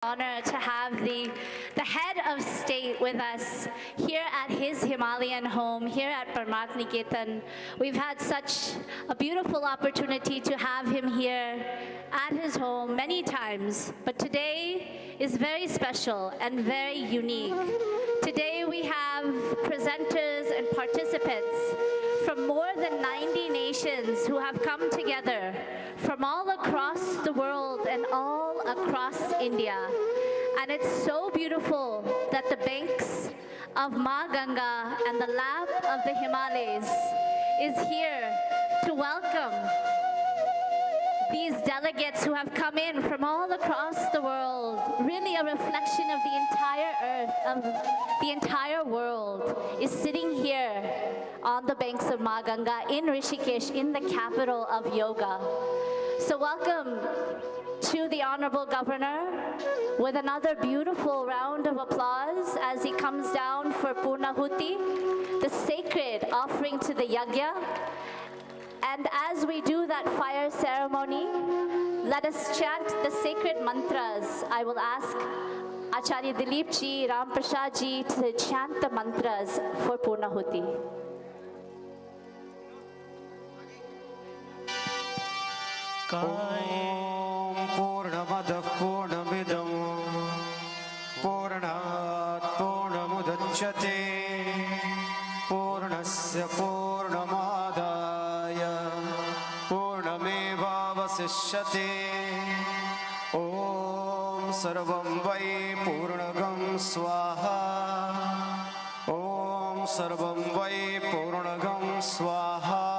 Honor to have the head of state with us here at his Himalayan home, here at Parmarth Niketan. We've had such a beautiful opportunity to have him here at his home many times, but today is very special and very unique. Today we have presenters and participants from more than 90 nations who have come together from all across the world and all across India. And it's so beautiful that the banks of Ma Ganga and the lap of the Himalayas is here to welcome these delegates who have come in from all across the world. Really a reflection of the entire earth, of the entire world is sitting here on the banks of Ma Ganga in Rishikesh, in the capital of yoga. So welcome to the Honorable Governor with another beautiful round of applause as he comes down for Purnahuti, the sacred offering to the Yagya. And as we do that fire ceremony, let us chant the sacred mantras. I will ask Acharya Dilip ji, Ram Prasad ji to chant the mantras for Purnahuti. Om Purnamadah Purnamidam Purnat Purnamudachyate Purnasya Purnamadaya Purnamevavasishyate Om Sarvam Vai Purnagam Swaha Om Sarvam Vai Purnagam Swaha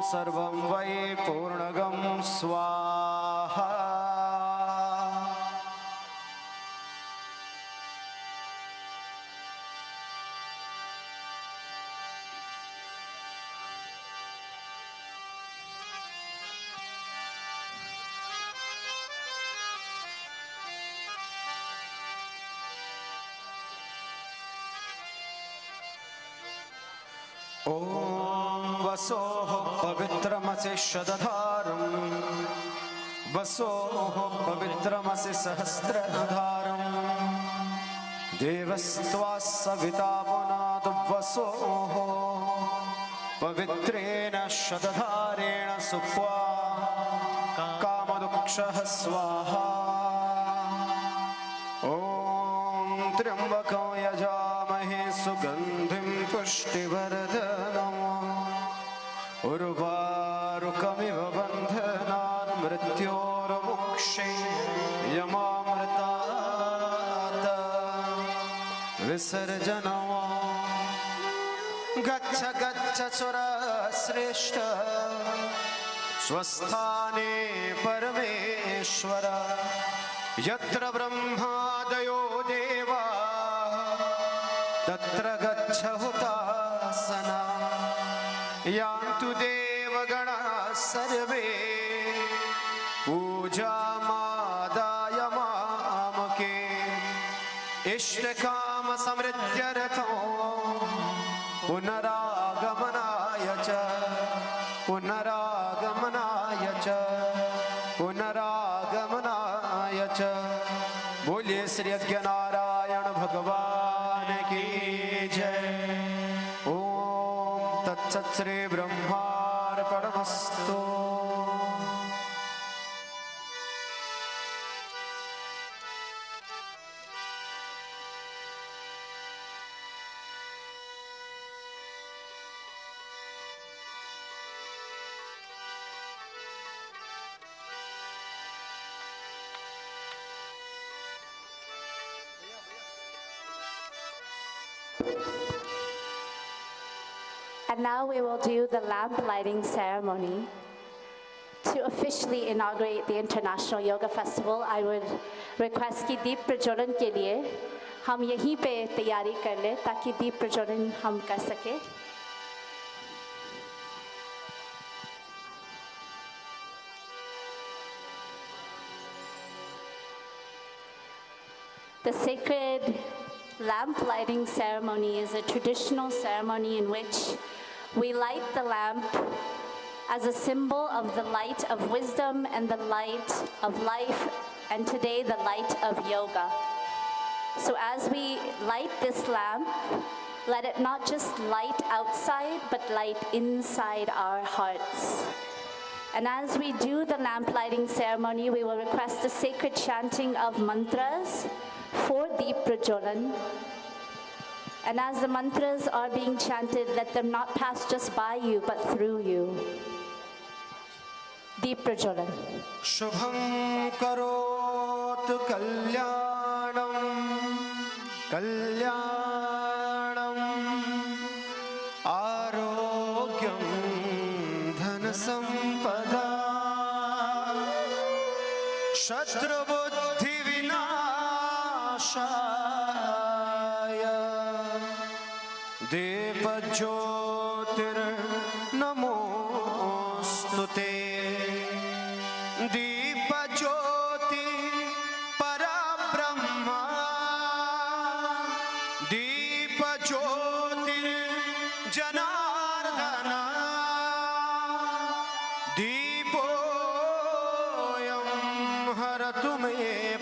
Sarvam Vai Purnagam Swaha. वसोः पवित्रमसि शतधारं वसोः पवित्रमसि सहस्रधारं देवस्त्वा Savita पुनातु वसोः पवित्रेण शतधारेण सुप्वा कामदुक्षः स्वाहा ॐ त्र्यम्बकं यजामहे सुगन्धिं पुष्टिवर्धनम् उर्वारुकमिव बन्धनान् मृत्योर्मुक्षे यमामृतात् विसर्जनम् गच्छ गच्छ सुरश्रेष्ठ स्वस्थाने परमेश्वर यत्र ब्रह्मादयो देवा तत्र गच्छ हुतासना यान्तु देवगणाः सर्वे पूजामादाय मामके इष्टकाम समृद्ध्यर्थं पुनरागमनाय च पुनरागमनाय च पुनरागमनाय च बोलिए श्री नारायण भगवान की जय। Shri ब्रह्मार्पणमस्तु। And now we will do the lamp lighting ceremony. To officially inaugurate the International Yoga Festival, I would request कि दीप प्रज्वलन के लिए हम यहीं पे तैयारी कर लें ताकि दीप प्रज्वलन हम कर सकें। The sacred lamp lighting ceremony is a traditional ceremony in which we light the lamp as a symbol of the light of wisdom and the light of life, and today the light of yoga. So as we light this lamp, let it not just light outside, but light inside our hearts. And as we do the lamp lighting ceremony, we will request the sacred chanting of mantras for Deep Prajolan. And as the mantras are being chanted, let them not pass just by you, but through you. Deep Prajolan. Shubham karot kalyanam, kalyanam, arogyam dhan sampada, shatra buddhi vinashaya, deva jyotir namostute. दीप ज्योति परब्रह्मा, दीप ज्योतिर जनार्दन, दीपोऽयं हरतु मे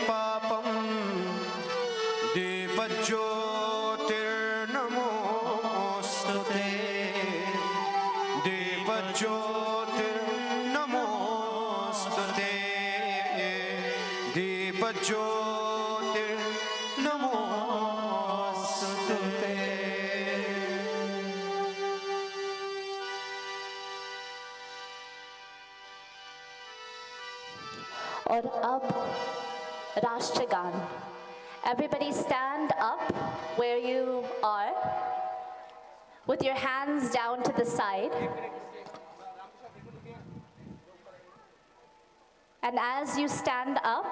पापं, दीप ज्योतिर्नमोस्तुते, दीप ज्योतिर नमोस्तुते। और अब राष्ट्रगान. Everybody stand up where you are with your hands down to the side. And as you stand up,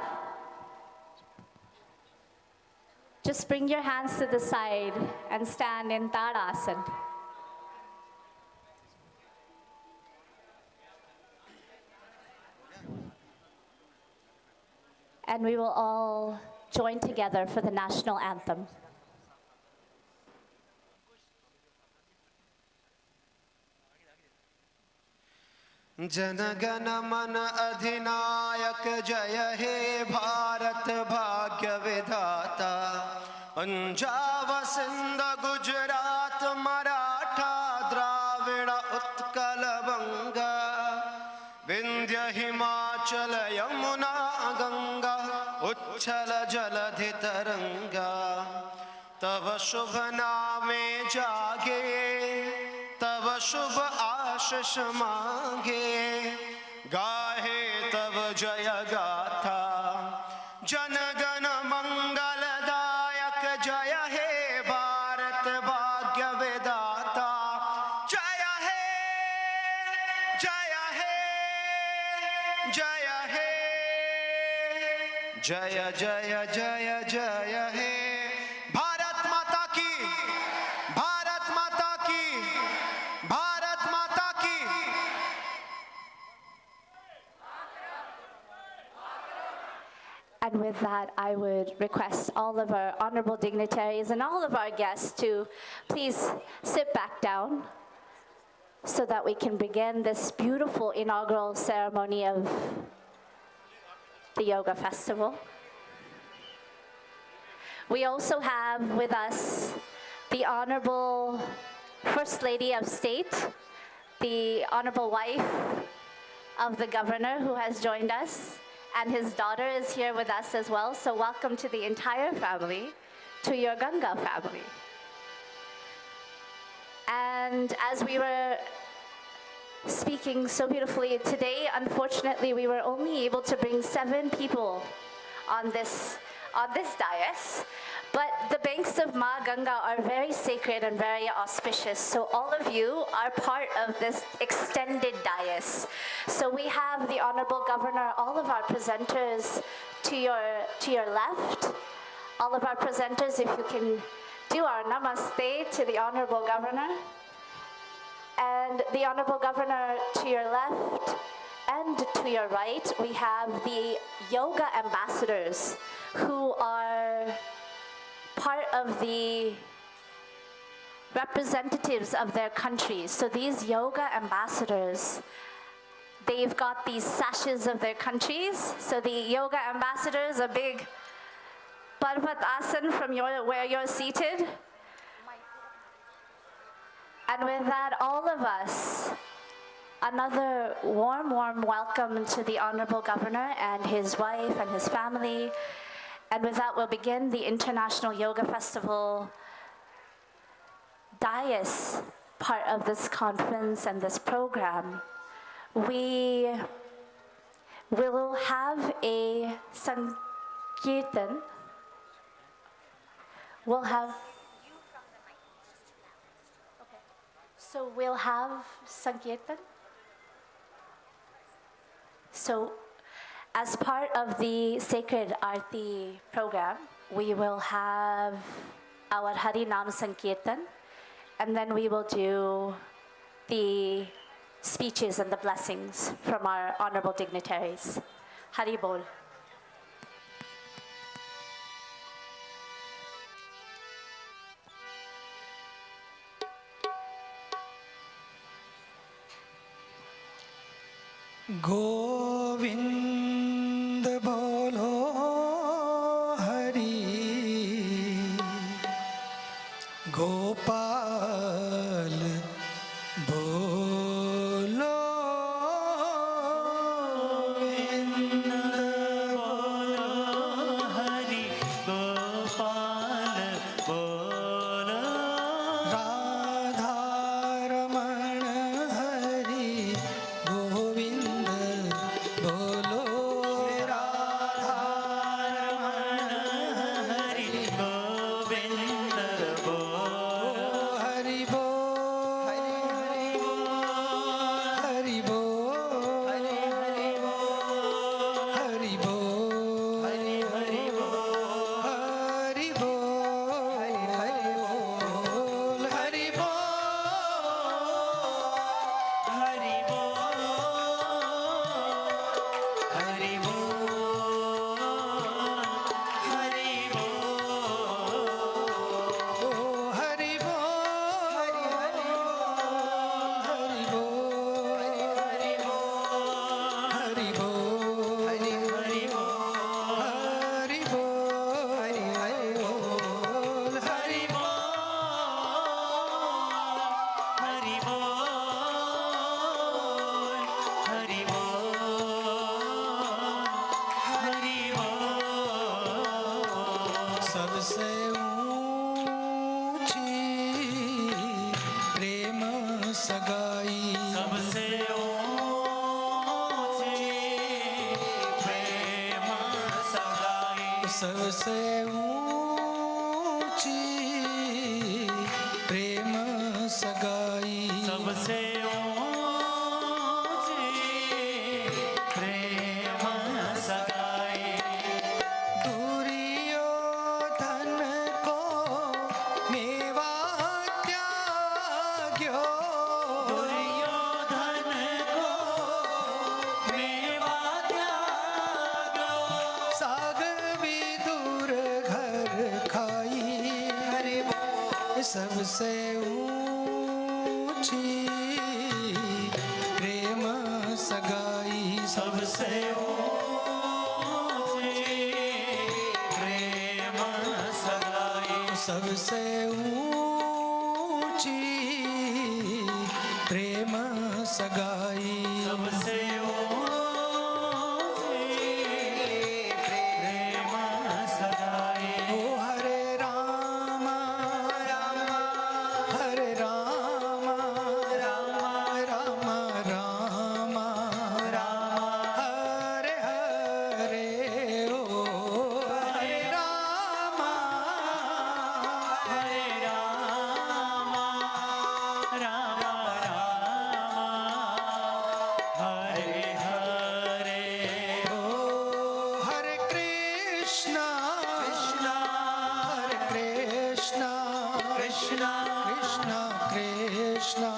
just bring your hands to the side and stand in Tadasana. And we will all join together for the national anthem. जनगण मन अधिनायक जय हे भारत भाग्य विधाता, पंजाब सिंध गुजरात मराठा द्राविड़ उत्कल बंगा, विंध्य हिमाचल यमुना गंगा, उच्छल जलधि तरंगा, तव शुभ नामे जागे, तव शुभ आशीष मांगे, गाहे तव जय गाथा, जनगण मंगलदायक जय हे भारत भाग्य विधाता, जय हे जय हे जय हे, जय जय जय जय हे, भारत माता की, भारत माता की, भारत माता की। And with that, I would request all of our honorable dignitaries and all of our guests to please sit back down so that we can begin this beautiful inaugural ceremony of the Yoga Festival. We also have with us the Honorable First Lady of State, the Honorable wife of the Governor who has joined us, and his daughter is here with us as well. So welcome to the entire family, to your Ganga family. And as we were speaking so beautifully today, unfortunately, we were only able to bring 7 people on this dais. But the banks of Ma Ganga are very sacred and very auspicious. So all of you are part of this extended dais. So we have the Honorable Governor, all of our presenters to your left. All of our presenters, if you can do our namaste to the Honorable Governor. And the Honorable Governor to your left and to your right, we have the yoga ambassadors who are part of the representatives of their countries. So these yoga ambassadors they've got these sashes of their countries. So the yoga ambassadors, a big Parvat asan from where you're seated. And with that, all of us, another warm, warm welcome to the Honorable Governor and his wife and his family. And with that, we'll begin the International Yoga Festival dais part of this conference and this program. We will have a Sankirtan. We'll have So we'll have Sankirtan. So as part of the Sacred Aarti program, we will have our Hari Nam Sankirtan, and then we will do the speeches and the blessings from our honorable dignitaries. Hari Bol. Govind बोलो हरि गोपाल बोलो गोविंद बोलो हरि गोपाल बोलो राधा रमण हरि गोविंद बोलो राधा रमण हरि गोविंद बोलो हरि बोल हरि बोल हरि बोल हरि बोल हरि सबसे ऊंची प्रेम सगाई सबसे ऊंची प्रेम सगाई सबसे ऊंची प्रेम सगाई सबसे ऊंची प्रेम सगाई दुर्योधन को मेवा त्याग्यो दुर्योधन को मेवा त्याग्यो साग विदुर घर खाई हरि बोल सबसे ऊंची प्रेम सगाई सबसे सबसे ऊंची प्रेम सगाई सबसे ऊंची प्रेम सगाई ओ हरे राम राम हरे राम राम राम राम राम हरे हरे ओ हरे राम हरे राम राम राम हरे हरे ओ हरे कृष्णा कृष्णा हरे कृष्णा कृष्णा कृष्णा कृष्णा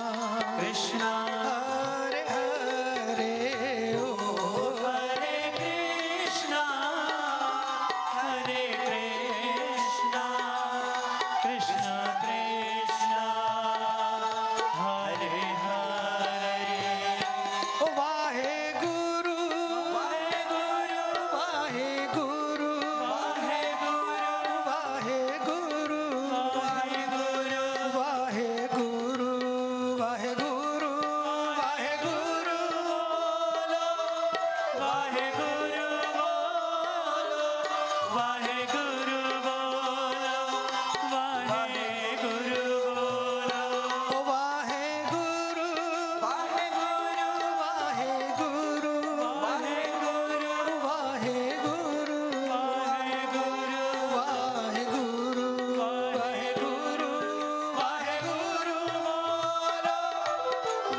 कृष्णा हरे हरे ओ हरे कृष्णा हरे कृष्णा कृष्णा कृष्णा हरे हरे ओ वाहे वाहेगुरु बोलो वाहेगुरु बोलो वाहेगुरु वाहेगुरु वाहेगुरु वाहेगुरु वाहेगुरु वाहेगुरु वाहेगुरु वाहेगुरु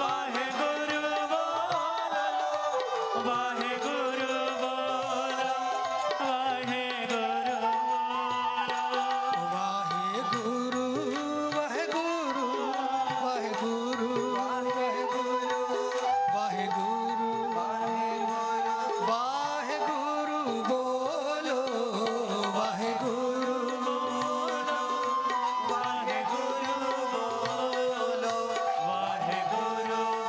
वाहेगुरु बोलो वाहेगुरु बोलो वाहेगुरु बोलो वाहेगुरु वाहेगुरु वाहेगुरु वाहेगुरु वाहेगुरु बोलो वाहेगुरु बोलो वाहेगुरु बोलो वाहेगुरु बोलो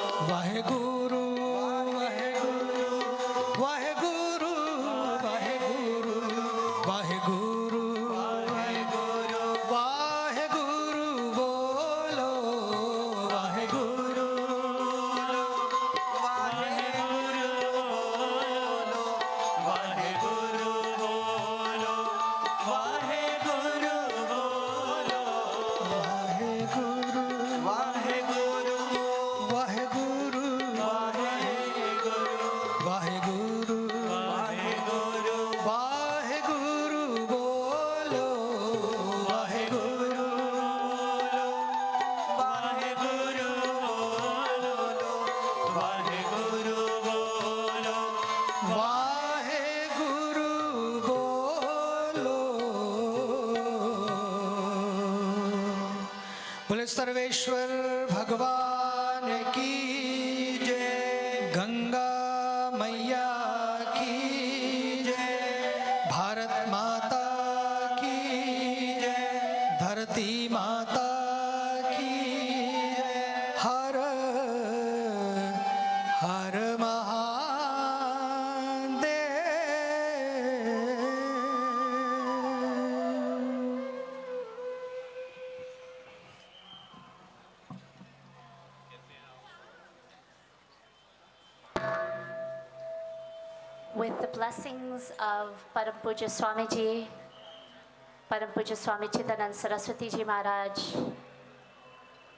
वाहेगुरु वाहेगुरु वाहेगुरु वाहेगुरु वाहेगुरु वाहेगुरु बोलो वाहेगुरु वाहेगुरु बोलो वाहेगुरु बोलो वाहेगुरु बोलो वाहेगुरु वाहेगुरु वाहेगुरु वाहेगुरु वाहेगुरु वाहेगुरु बोलो वाहेगुरु वाहेगुरु बोलो वाहेगुरु बोलो वाहेगुरु बोलो बोले सर्वेश्वर भगवान की जय गंगा मैया की जय भारत माता की जय धरती माता की जय हर हर Mahadev. With the blessings of Param Pujya Swamiji, Param Pujya Swami Chidanand Saraswatiji Maharaj,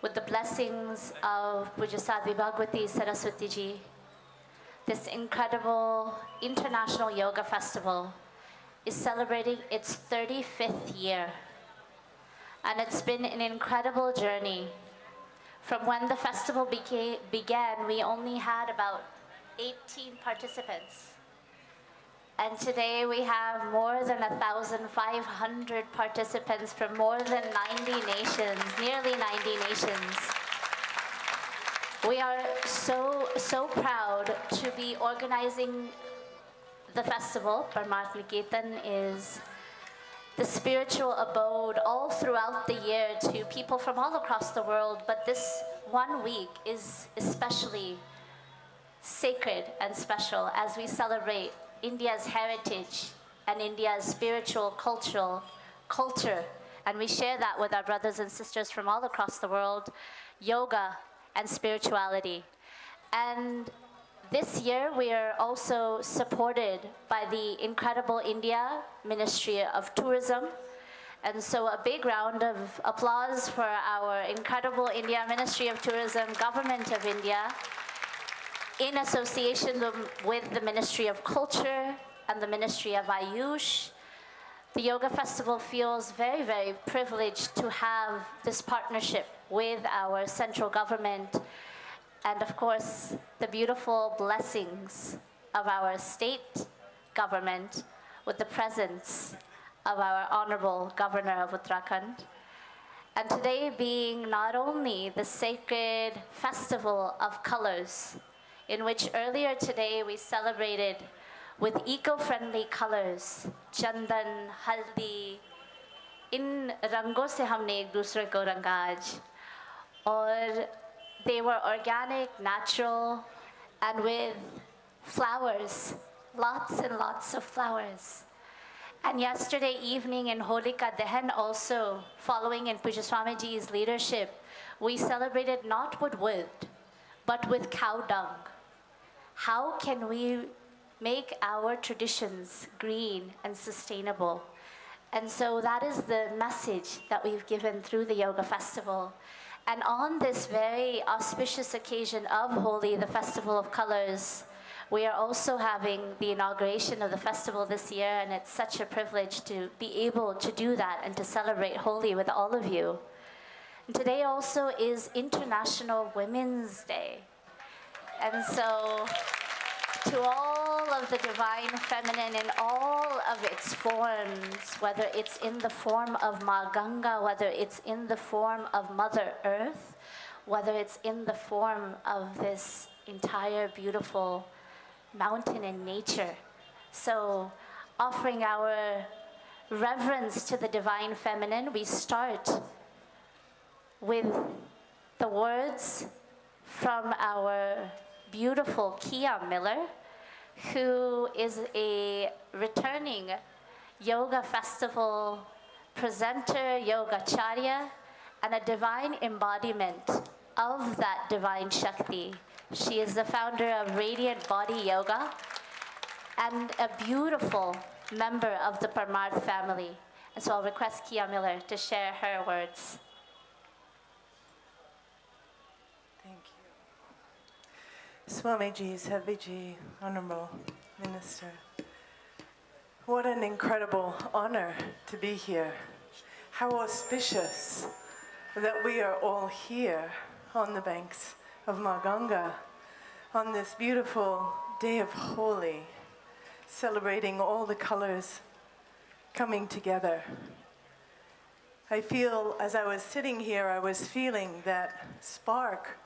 with the blessings of Pujya Sadhvi Bhagawati Saraswatiji, this incredible international yoga festival is celebrating its 35th year. And it's been an incredible journey. From when the festival began, we only had about 18 participants. And today we have more than 1,500 participants from more than 90 nations, nearly 90 nations. We are so proud to be organizing the festival. Parmarth Niketan is the spiritual abode all throughout the year to people from all across the world, but this one week is especially sacred and special as we celebrate India's heritage and India's spiritual culture, and we share that with our brothers and sisters from all across the world, yoga and spirituality. And this year we are also supported by the incredible India Ministry of Tourism. And so a big round of applause for our incredible India Ministry of Tourism, Government of India, in association with the Ministry of Culture and the Ministry of Ayush. The Yoga Festival feels very, very privileged to have this partnership with our central government and, of course, the beautiful blessings of our state government with the presence of our Hon'ble Governor of Uttarakhand. And today being not only the sacred festival of colors, in which earlier today we celebrated with eco-friendly colors, chandan, haldi, इन रंगों से हमने एक दूसरे को रंगा आज, और they were organic, natural, and with flowers, lots and lots of flowers. And yesterday evening in Holi ka Dahan also, following in Pujya Swamiji's leadership, we celebrated not with wood, but with cow dung. how can we make our traditions green and sustainable? And so that is the message that we've given through the Yoga Festival. And on this very auspicious occasion of Holi, the Festival of Colors, we are also having the inauguration of the festival this year, and it's such a privilege to be able to do that and to celebrate Holi with all of you. And today also is International Women's Day. And so, to all of the divine feminine in all of its forms, whether it's in the form of Ma Ganga, whether it's in the form of Mother Earth, whether it's in the form of this entire beautiful mountain and nature. So, offering our reverence to the divine feminine, we start with the words from our beautiful Kia Miller, who is a returning yoga festival presenter, yogacharya, and a divine embodiment of that divine Shakti. She is the founder of Radiant Body Yoga and a beautiful member of the Parmarth family. And so I'll request Kia Miller to share her words. Thank you. Swamiji, Sadhviji, Honorable Minister. What an incredible honor to be here. How auspicious that we are all here on the banks of Ma Ganga on this beautiful day of Holi, celebrating all the colors coming together. I feel, as I was sitting here, I was feeling that spark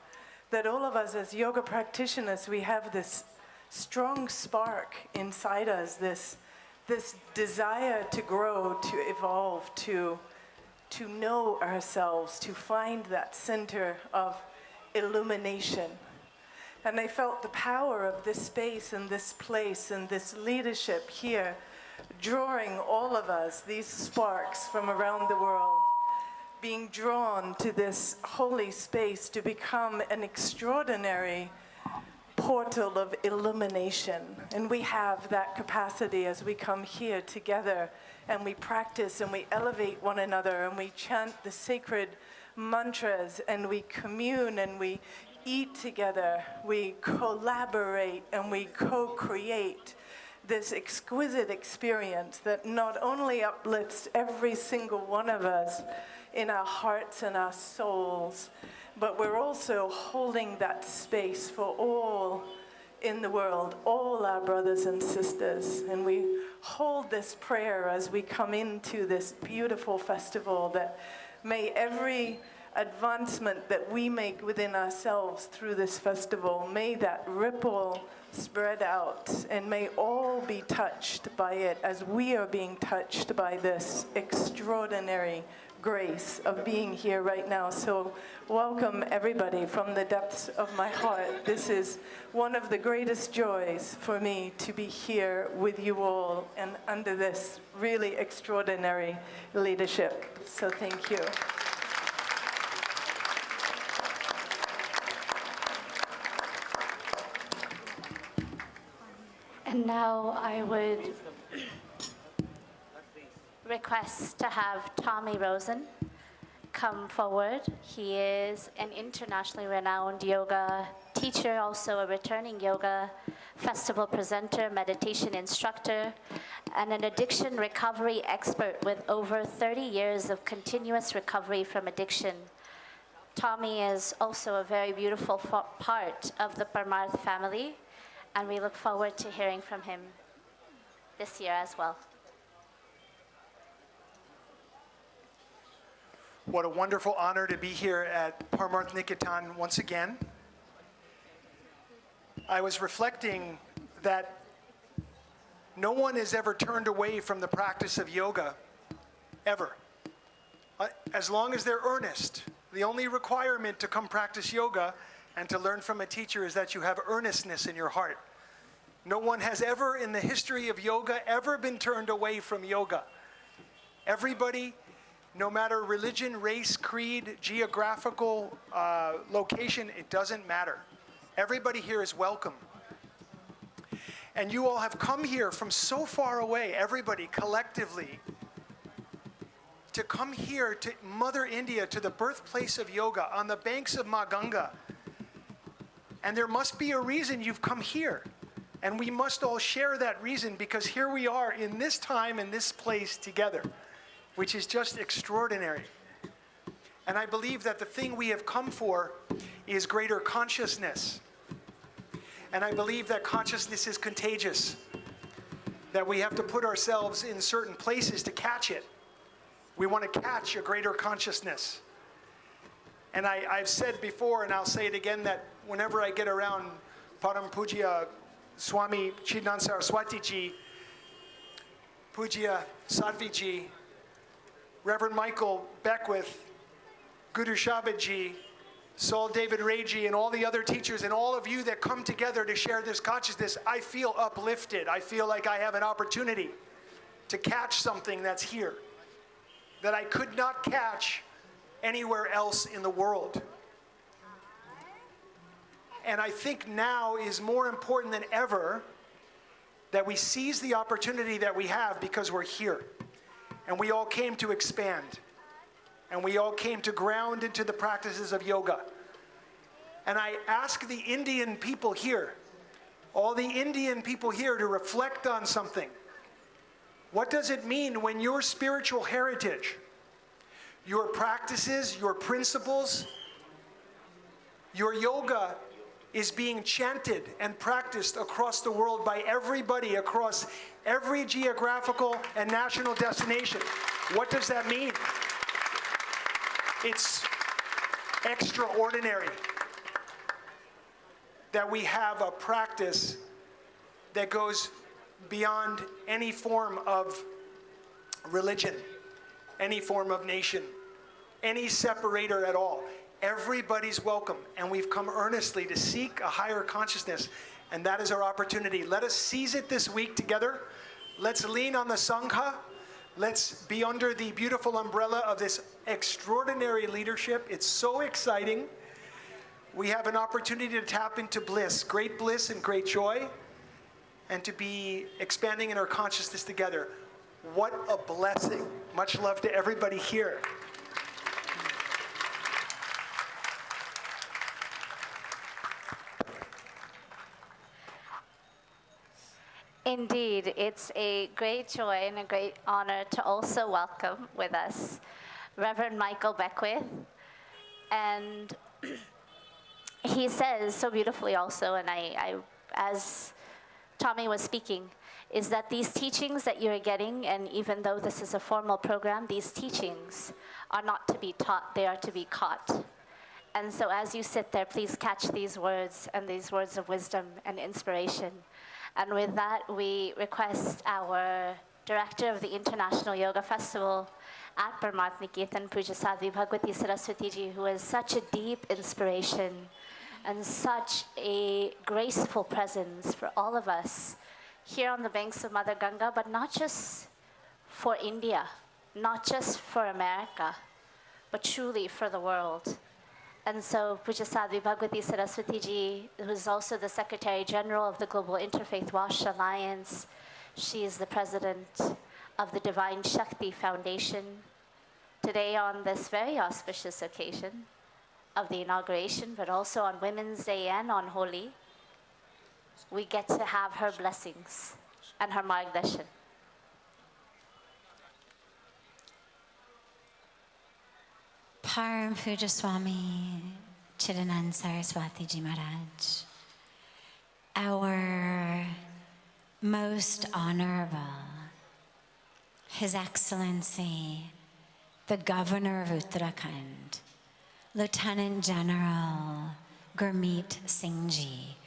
that all of us as yoga practitioners, we have this strong spark inside us, this desire to grow, to evolve, to know ourselves, to find that center of illumination. And I felt the power of this space and this place and this leadership here, drawing all of us, these sparks from around the world, being drawn to this holy space to become an extraordinary portal of illumination. And we have that capacity as we come here together and we practice and we elevate one another and we chant the sacred mantras and we commune and we eat together, we collaborate and we co-create this exquisite experience that not only uplifts every single one of us in our hearts and our souls, but we're also holding that space for all in the world, all our brothers and sisters. And we hold this prayer as we come into this beautiful festival, that may every advancement that we make within ourselves through this festival, may that ripple spread out, and may all be touched by it as we are being touched by this extraordinary grace of being here right now. So welcome everybody from the depths of my heart. This is one of the greatest joys for me to be here with you all and under this really extraordinary leadership. So thank you. And now I would request to have Tommy Rosen come forward. He is an internationally renowned yoga teacher, also a returning yoga festival presenter, meditation instructor, and an addiction recovery expert with over 30 years of continuous recovery from addiction. Tommy is also a very beautiful part of the Parmarth family, and we look forward to hearing from him this year as well. What a wonderful honor to be here at Parmarth Niketan once again. I was reflecting that no one is ever turned away from the practice of yoga, ever. As long as they're earnest. The only requirement to come practice yoga and to learn from a teacher is that you have earnestness in your heart. No one has ever in the history of yoga ever been turned away from yoga. Everybody, no matter religion, race, creed, geographical location, it doesn't matter. Everybody here is welcome. And you all have come here from so far away, everybody collectively, to come here to Mother India, to the birthplace of yoga, on the banks of Ma Ganga. And there must be a reason you've come here. And we must all share that reason, because here we are in this time, in this place together, which is just extraordinary. And I believe that the thing we have come for is greater consciousness. And I believe that consciousness is contagious, that we have to put ourselves in certain places to catch it. We want to catch a greater consciousness. And I've said before, and I'll say it again, that whenever I get around Param Pujya Swami Chidanand Saraswatiji, Pujya Sadhvi, Reverend Michael Beckwith, Guru Shabadji, Saul David Rayji, and all the other teachers, and all of you that come together to share this consciousness, I feel uplifted. I feel like I have an opportunity to catch something that's here that I could not catch anywhere else in the world. And I think now is more important than ever that we seize the opportunity that we have, because we're here. And we all came to expand. And we all came to ground into the practices of yoga. And I ask the Indian people here, all the Indian people here, to reflect on something. What does it mean when your spiritual heritage, your practices, your principles, your yoga is being chanted and practiced across the world by everybody across every geographical and national destination? What does that mean? It's extraordinary that we have a practice that goes beyond any form of religion, any form of nation, any separator at all. Everybody's welcome, and we've come earnestly to seek a higher consciousness, and that is our opportunity. Let us seize it this week together. Let's lean on the Sangha. Let's be under the beautiful umbrella of this extraordinary leadership. It's so exciting. We have an opportunity to tap into bliss and great joy, and to be expanding in our consciousness together. What a blessing. Much love to everybody here. Indeed, it's a great joy and a great honor to also welcome with us Reverend Michael Beckwith. And he says so beautifully also, and I as Tommy was speaking, is that these teachings that you're getting, and even though this is a formal program, these teachings are not to be taught, they are to be caught. And so as you sit there, please catch these words, and these words of wisdom and inspiration. And with that, we request our director of the International Yoga Festival at Parmarth Niketan, Pujya Sadhvi Bhagawati Saraswatiji, who is such a deep inspiration and such a graceful presence for all of us here on the banks of Mother Ganga, but not just for India, not just for America, but truly for the world. And so Pujya Sadhvi Bhagawati Saraswatiji, who is also the Secretary General of the Global Interfaith Wash Alliance, she is the president of the Divine Shakti Foundation. Today, on this very auspicious occasion of the inauguration, but also on Women's Day and on Holi, we get to have her blessings and her margdarshan. Param Pujya Swami Chidanand Saraswatiji Maharaj, our most honorable, His Excellency, the Governor of Uttarakhand, Lieutenant General Gurmit Singh Ji,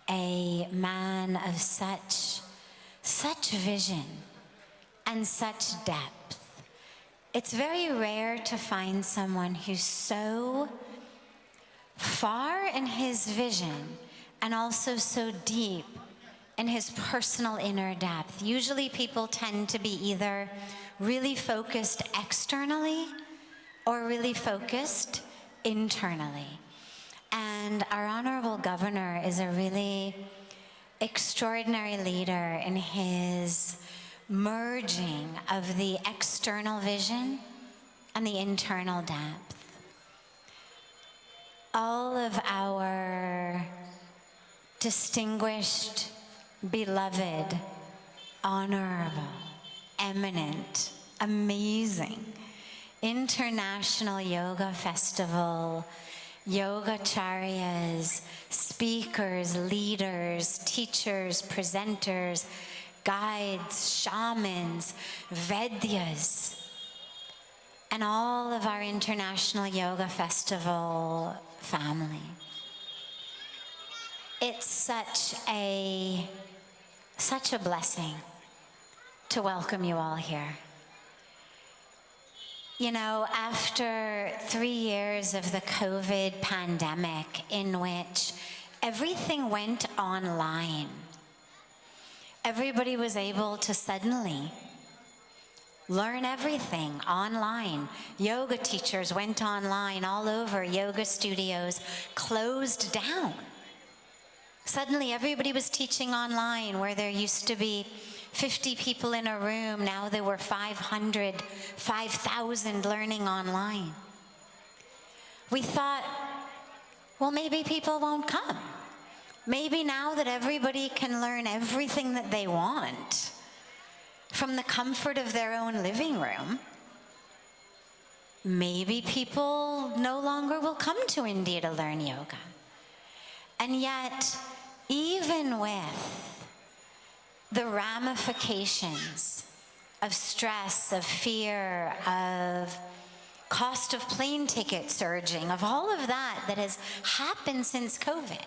a man of such vision and such depth. It's very rare to find someone who's so far in his vision and also so deep in his personal inner depth. Usually people tend to be either really focused externally or really focused internally. And our Honorable Governor is a really extraordinary leader in his merging of the external vision and the internal depth. All of our distinguished, beloved, honorable, eminent, amazing International Yoga Festival yogacharyas, speakers, leaders, teachers, presenters, guides, shamans, Vedyas, and all of our International Yoga Festival family. It's such a blessing to welcome you all here. You know, after 3 years of the COVID pandemic in which everything went online, everybody was able to suddenly learn everything online. Yoga teachers went online all over. Yoga studios closed down. Suddenly everybody was teaching online where there used to be 50 people in a room. Now there were 500, 5,000 learning online. We thought, well, maybe people won't come. Maybe now that everybody can learn everything that they want from the comfort of their own living room, maybe people no longer will come to India to learn yoga. And yet, even with the ramifications of stress, of fear, of cost of plane ticket surging, of all of that that has happened since COVID,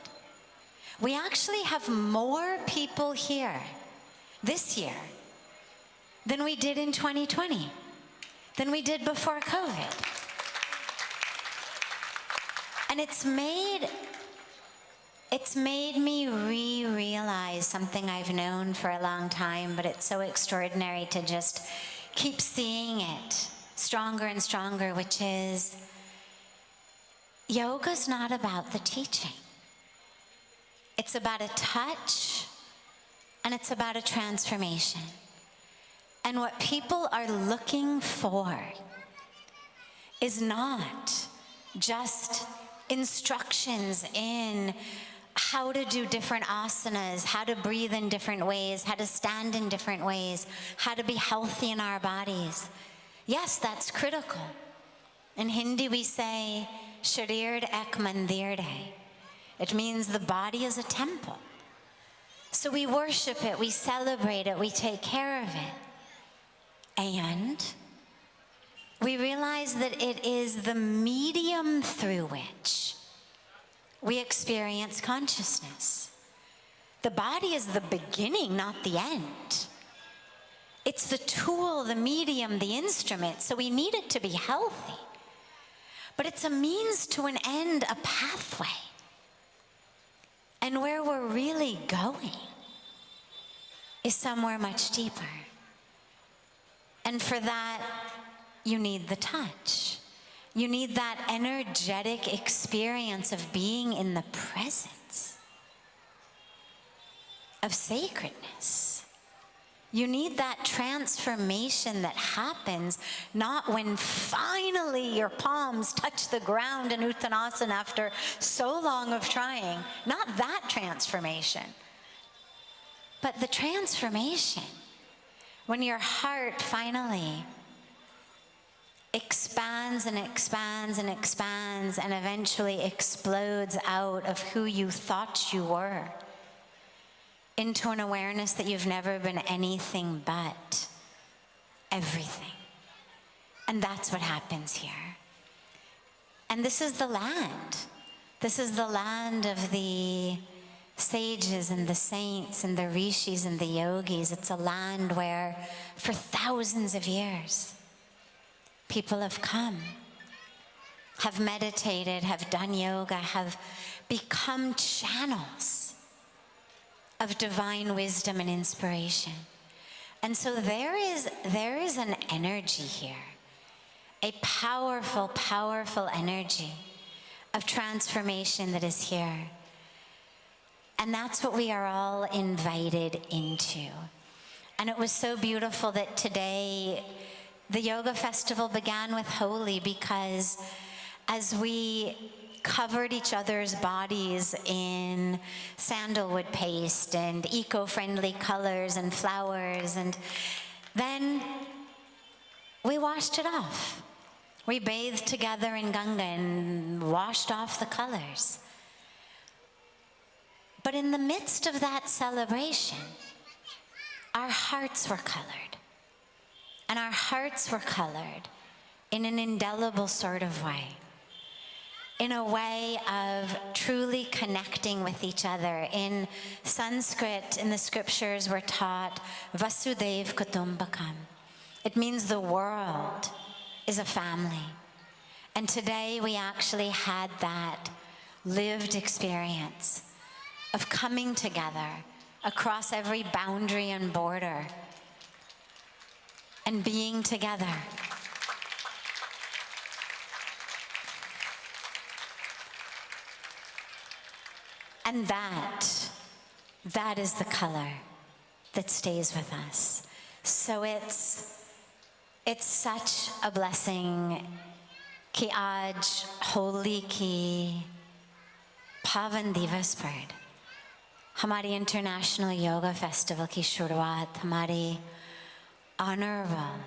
we actually have more people here this year than we did in 2020, than we did before COVID. And it's made me realize something I've known for a long time, but it's so extraordinary to just keep seeing it stronger and stronger, which is yoga's not about the teaching. It's about a touch, and it's about a transformation. And what people are looking for is not just instructions in how to do different asanas, how to breathe in different ways, how to stand in different ways, how to be healthy in our bodies. Yes, that's critical. In Hindi we say, Sharir ek mandir hai. It means the body is a temple. So we worship it, we celebrate it, we take care of it. And we realize that it is the medium through which we experience consciousness. The body is the beginning, not the end. It's the tool, the medium, the instrument, so we need it to be healthy. But it's a means to an end, a pathway. And where we're really going is somewhere much deeper. And for that, you need the touch. You need that energetic experience of being in the presence of sacredness. You need that transformation that happens not when finally your palms touch the ground in Uttanasana after so long of trying. Not that transformation. But the transformation when your heart finally expands and expands and expands and eventually explodes out of who you thought you were into an awareness that you've never been anything but everything. And that's what happens here. And this is the land. This is the land of the sages and the saints and the rishis and the yogis. It's a land where for thousands of years people have come, have meditated, have done yoga, have become channels of divine wisdom and inspiration. And so there is an energy here, a powerful, powerful energy of transformation that is here. And that's what we are all invited into. And it was so beautiful that today the yoga festival began with Holi, because as we covered each other's bodies in sandalwood paste and eco-friendly colors and flowers, and then we washed it off. We bathed together in Ganga and washed off the colors. But in the midst of that celebration, our hearts were colored. And our hearts were colored in an indelible sort of way, in a way of truly connecting with each other. In Sanskrit, in the scriptures, we're taught Vasudev Kutumbakam. It means the world is a family. And today we actually had that lived experience of coming together across every boundary and border and being together. And that is the color that stays with us. So it's such a blessing कि आज होली की पावन दिवस पर हमारी international yoga festival की शुरुआत हमारी Honorable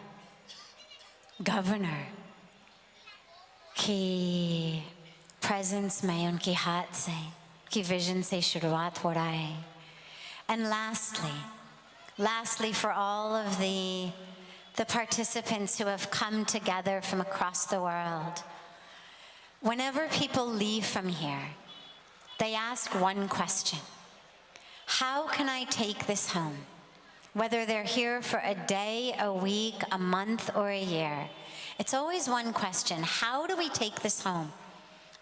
Governor की presence में, उनके हाथ से, उनकी vision से शुरुआत हो रहा है. And lastly, for all of the participants who have come together from across the world, whenever people leave from here, they ask one question: how can I take this home? Whether they're here for a day, a week, a month, or a year, it's always one question: how do we take this home?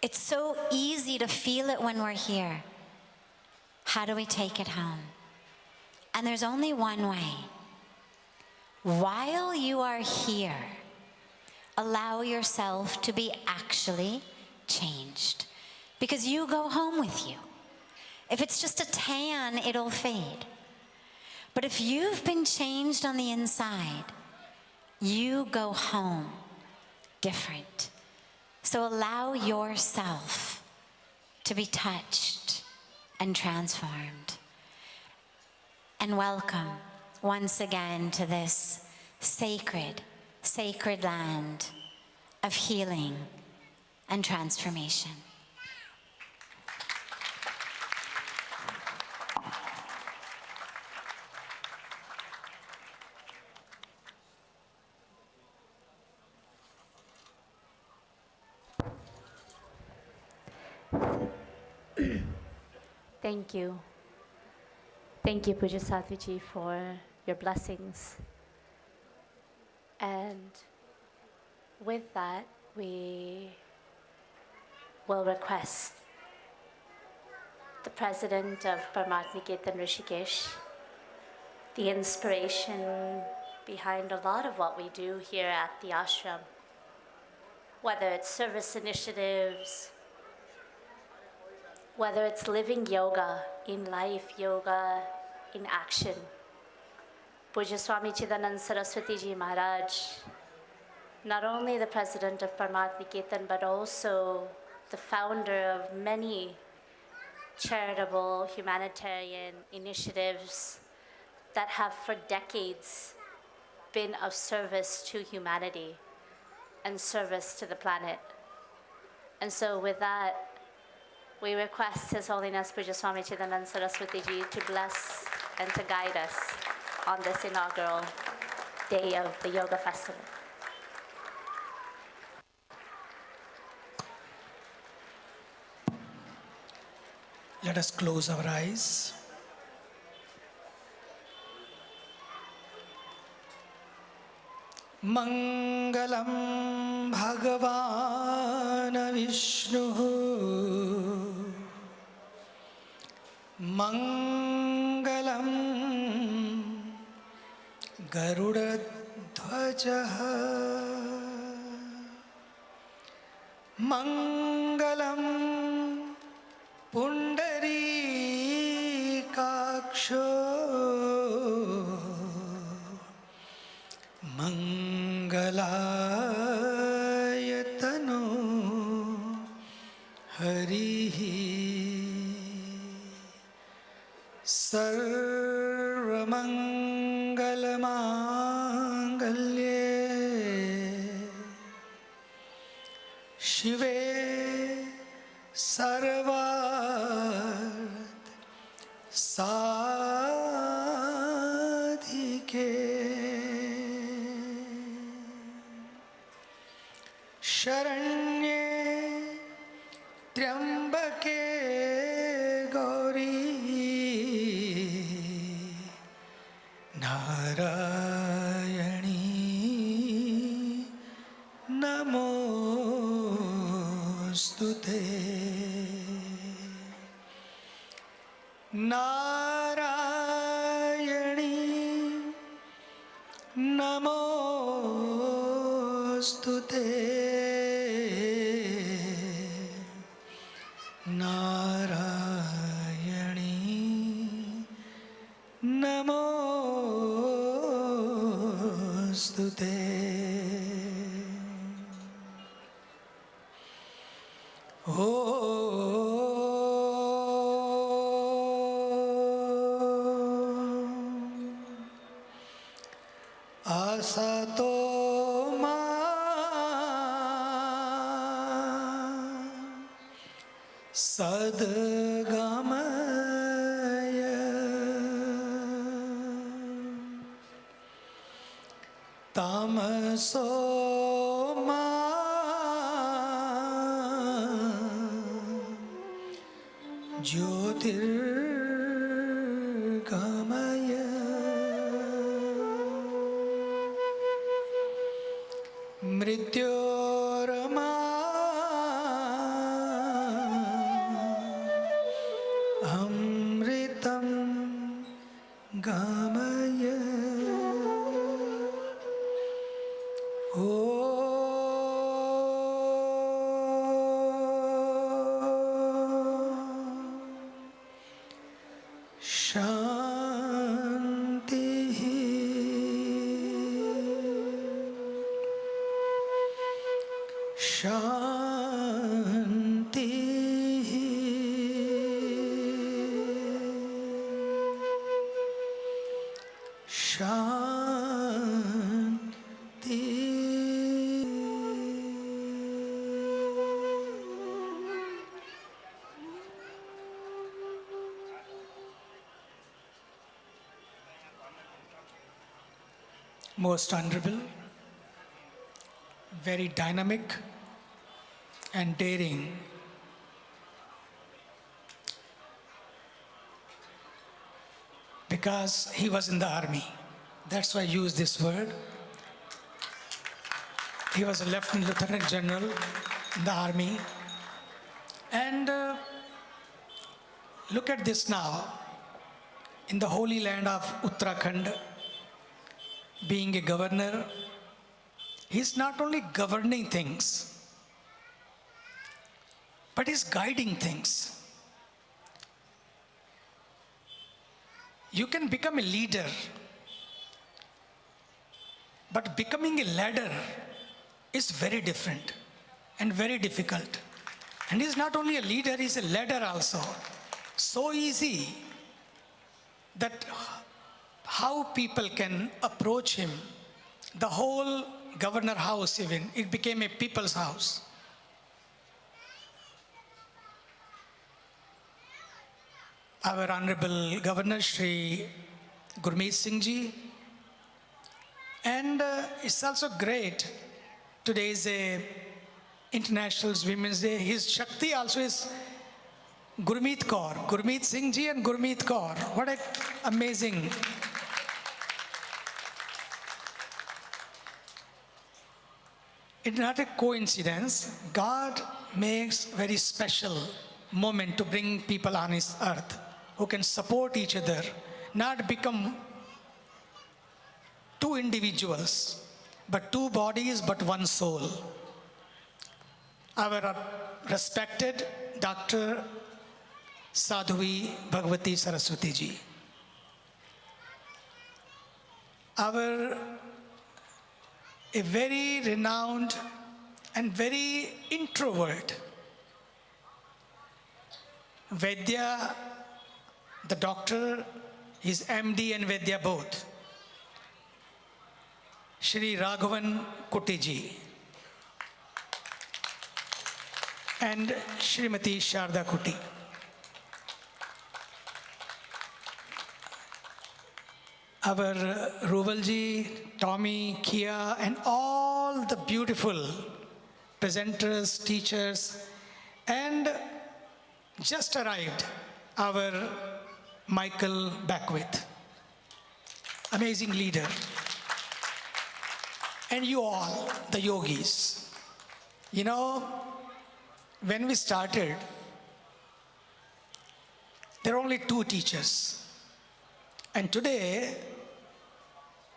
It's so easy to feel it when we're here. How do we take it home? And there's only one way. While you are here, allow yourself to be actually changed, because you go home with you. If it's just a tan, it'll fade. But if you've been changed on the inside, you go home different. So allow yourself to be touched and transformed. And welcome once again to this sacred land of healing and transformation. Thank you. Thank you, Pujya Sadhvi, for your blessings. And with that, we will request the president of Parmarth Niketan Rishikesh, the inspiration behind a lot of what we do here at the ashram, whether it's service initiatives, whether it's living yoga in life, yoga in action. Pujya Swami Chidanand Saraswatiji Maharaj, not only the president of Parmarth Niketan, but also the founder of many charitable humanitarian initiatives that have for decades been of service to humanity and service to the planet. And so with that, we request His Holiness Pujya Swami Chidanand Saraswatiji to bless and to guide us on this inaugural day of the Yoga Festival. Let us close our eyes. Mangalam Bhagavan Vishnu Mangalam Garuda Dhwaja Mangalam Pundarika Mangalayatano Harihi Sarvamangalamagalye Shive Sarvat Sadhike Sharanye Triambake Gauri Narayani Namostute Narayani Namostute Narayani Namostute Asato ma sadgamaya tamaso ma jyotirgamaya Mrityorama Amritam Gamaya Shanti Most honorable, very dynamic and daring, because he was in the army. That's why I use this word. He was a Lieutenant General in the army. And look at this now. In the holy land of Uttarakhand, being a governor, he's not only governing things, but he's guiding things. You can become a leader, but becoming a ladder is very different and very difficult. And he's not only a leader, he's a ladder also. So easy that how people can approach him. The whole governor house even, it became a people's house. Our Honorable Governor Shri Gurmit Singh ji, and it's also great. Today is a International Women's Day. His Shakti also is Gurmeet Kaur, Gurmeet Singh ji and Gurmeet Kaur. What an amazing. It's not a coincidence. God makes very special moment to bring people on his earth who can support each other, not become two individuals, but two bodies, but one soul. Our respected Dr. Sadhvi Bhagawati Saraswatiji, our a very renowned and very introvert Vaidya, the doctor, is MD and Vaidya both. Shri Raghavan Kutiji and Shrimati Sharda Kuti. Our Ruvalji, Tommy, Kia, and all the beautiful presenters, teachers, and just arrived our Michael Beckwith, amazing leader. And you all, the yogis. You know, when we started, there are only 2 teachers. And today,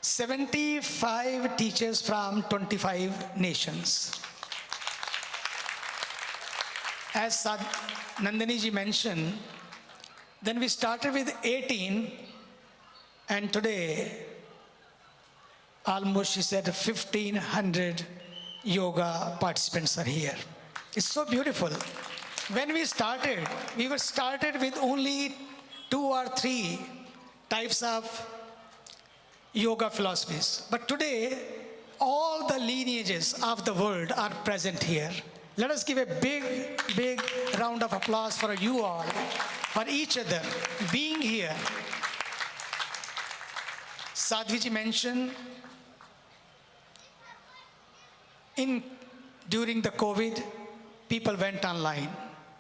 75 teachers from 25 nations. As Nandini ji mentioned, then we started with 18, and today, almost she said 1,500 yoga participants are here. It's so beautiful. When we started, we were started with only 2 or 3 types of yoga philosophies. But today, all the lineages of the world are present here. Let us give a big, big round of applause for you all, for each other being here. Sadhviji mentioned during the COVID, people went online.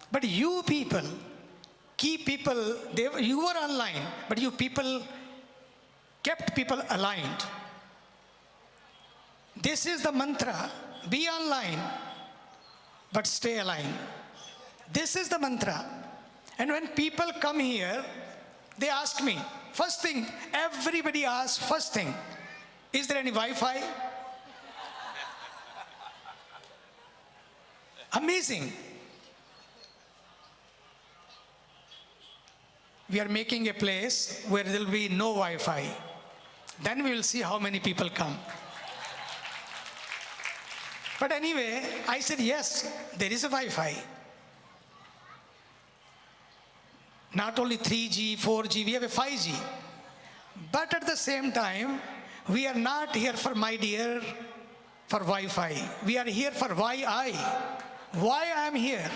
But you people, key people, you were online, but you people kept people aligned. This is the mantra, be online, but stay aligned. This is the mantra. And when people come here, they ask me, first thing, everybody asks, first thing, is there any Wi-Fi? Amazing. We are making a place where there will be no Wi-Fi. Then we will see how many people come. But anyway, I said, yes, there is a Wi-Fi. Not only 3G, 4G, we have a 5G. But at the same time, we are not here for my dear, for Wi-Fi. We are here for why I am here.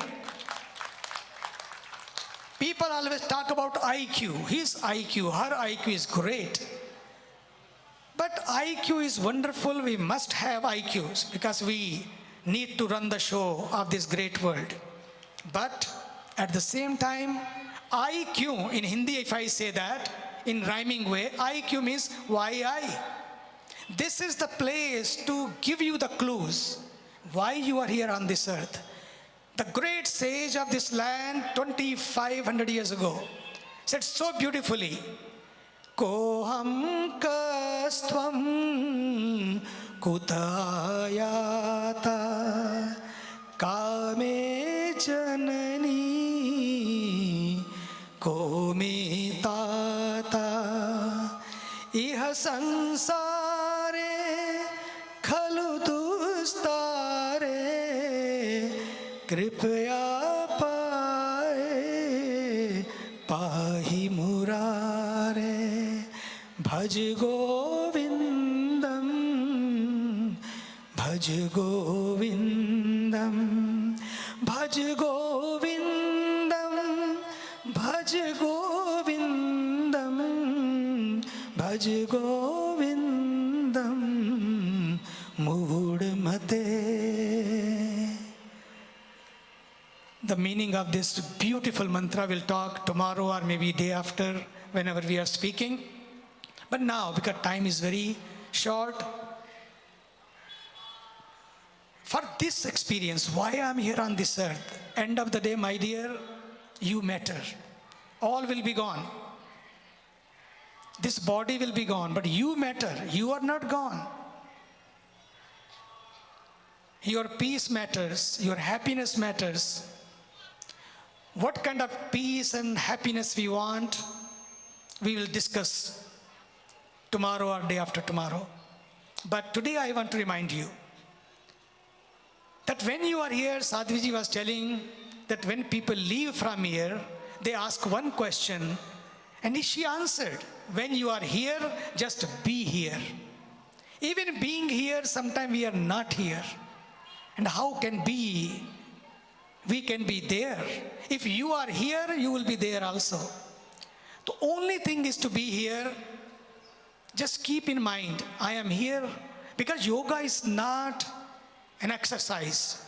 People always talk about IQ. His IQ, her IQ is great. But IQ is wonderful. We must have IQs because we need to run the show of this great world. But at the same time, IQ, in Hindi if I say that, in rhyming way, IQ means why I. This is the place to give you the clues why you are here on this earth. The great sage of this land 2,500 years ago said so beautifully, Koham kastvam kutayata kame janani komi tata iha sansare khalu dustare कृपया पाए पाहि मुरारे भज गोविंदम भज गोविंदम भज गोविंदम भज गोविंदम भज गोविंदम मूढ़ मते. The meaning of this beautiful mantra we'll talk tomorrow or maybe day after, whenever we are speaking. But now, because time is very short, for this experience, why I'm here on this earth, end of the day, my dear, you matter. All will be gone. This body will be gone, but you matter. You are not gone. Your peace matters. Your happiness matters. What kind of peace and happiness we want, we will discuss tomorrow or day after tomorrow. But today I want to remind you that when you are here, Sadhviji was telling that when people leave from here, they ask one question, and she answered, when you are here, just be here. Even being here, sometimes we are not here. And how can we can be there? If you are here, you will be there also. The only thing is to be here. Just keep in mind, I am here because yoga is not an exercise.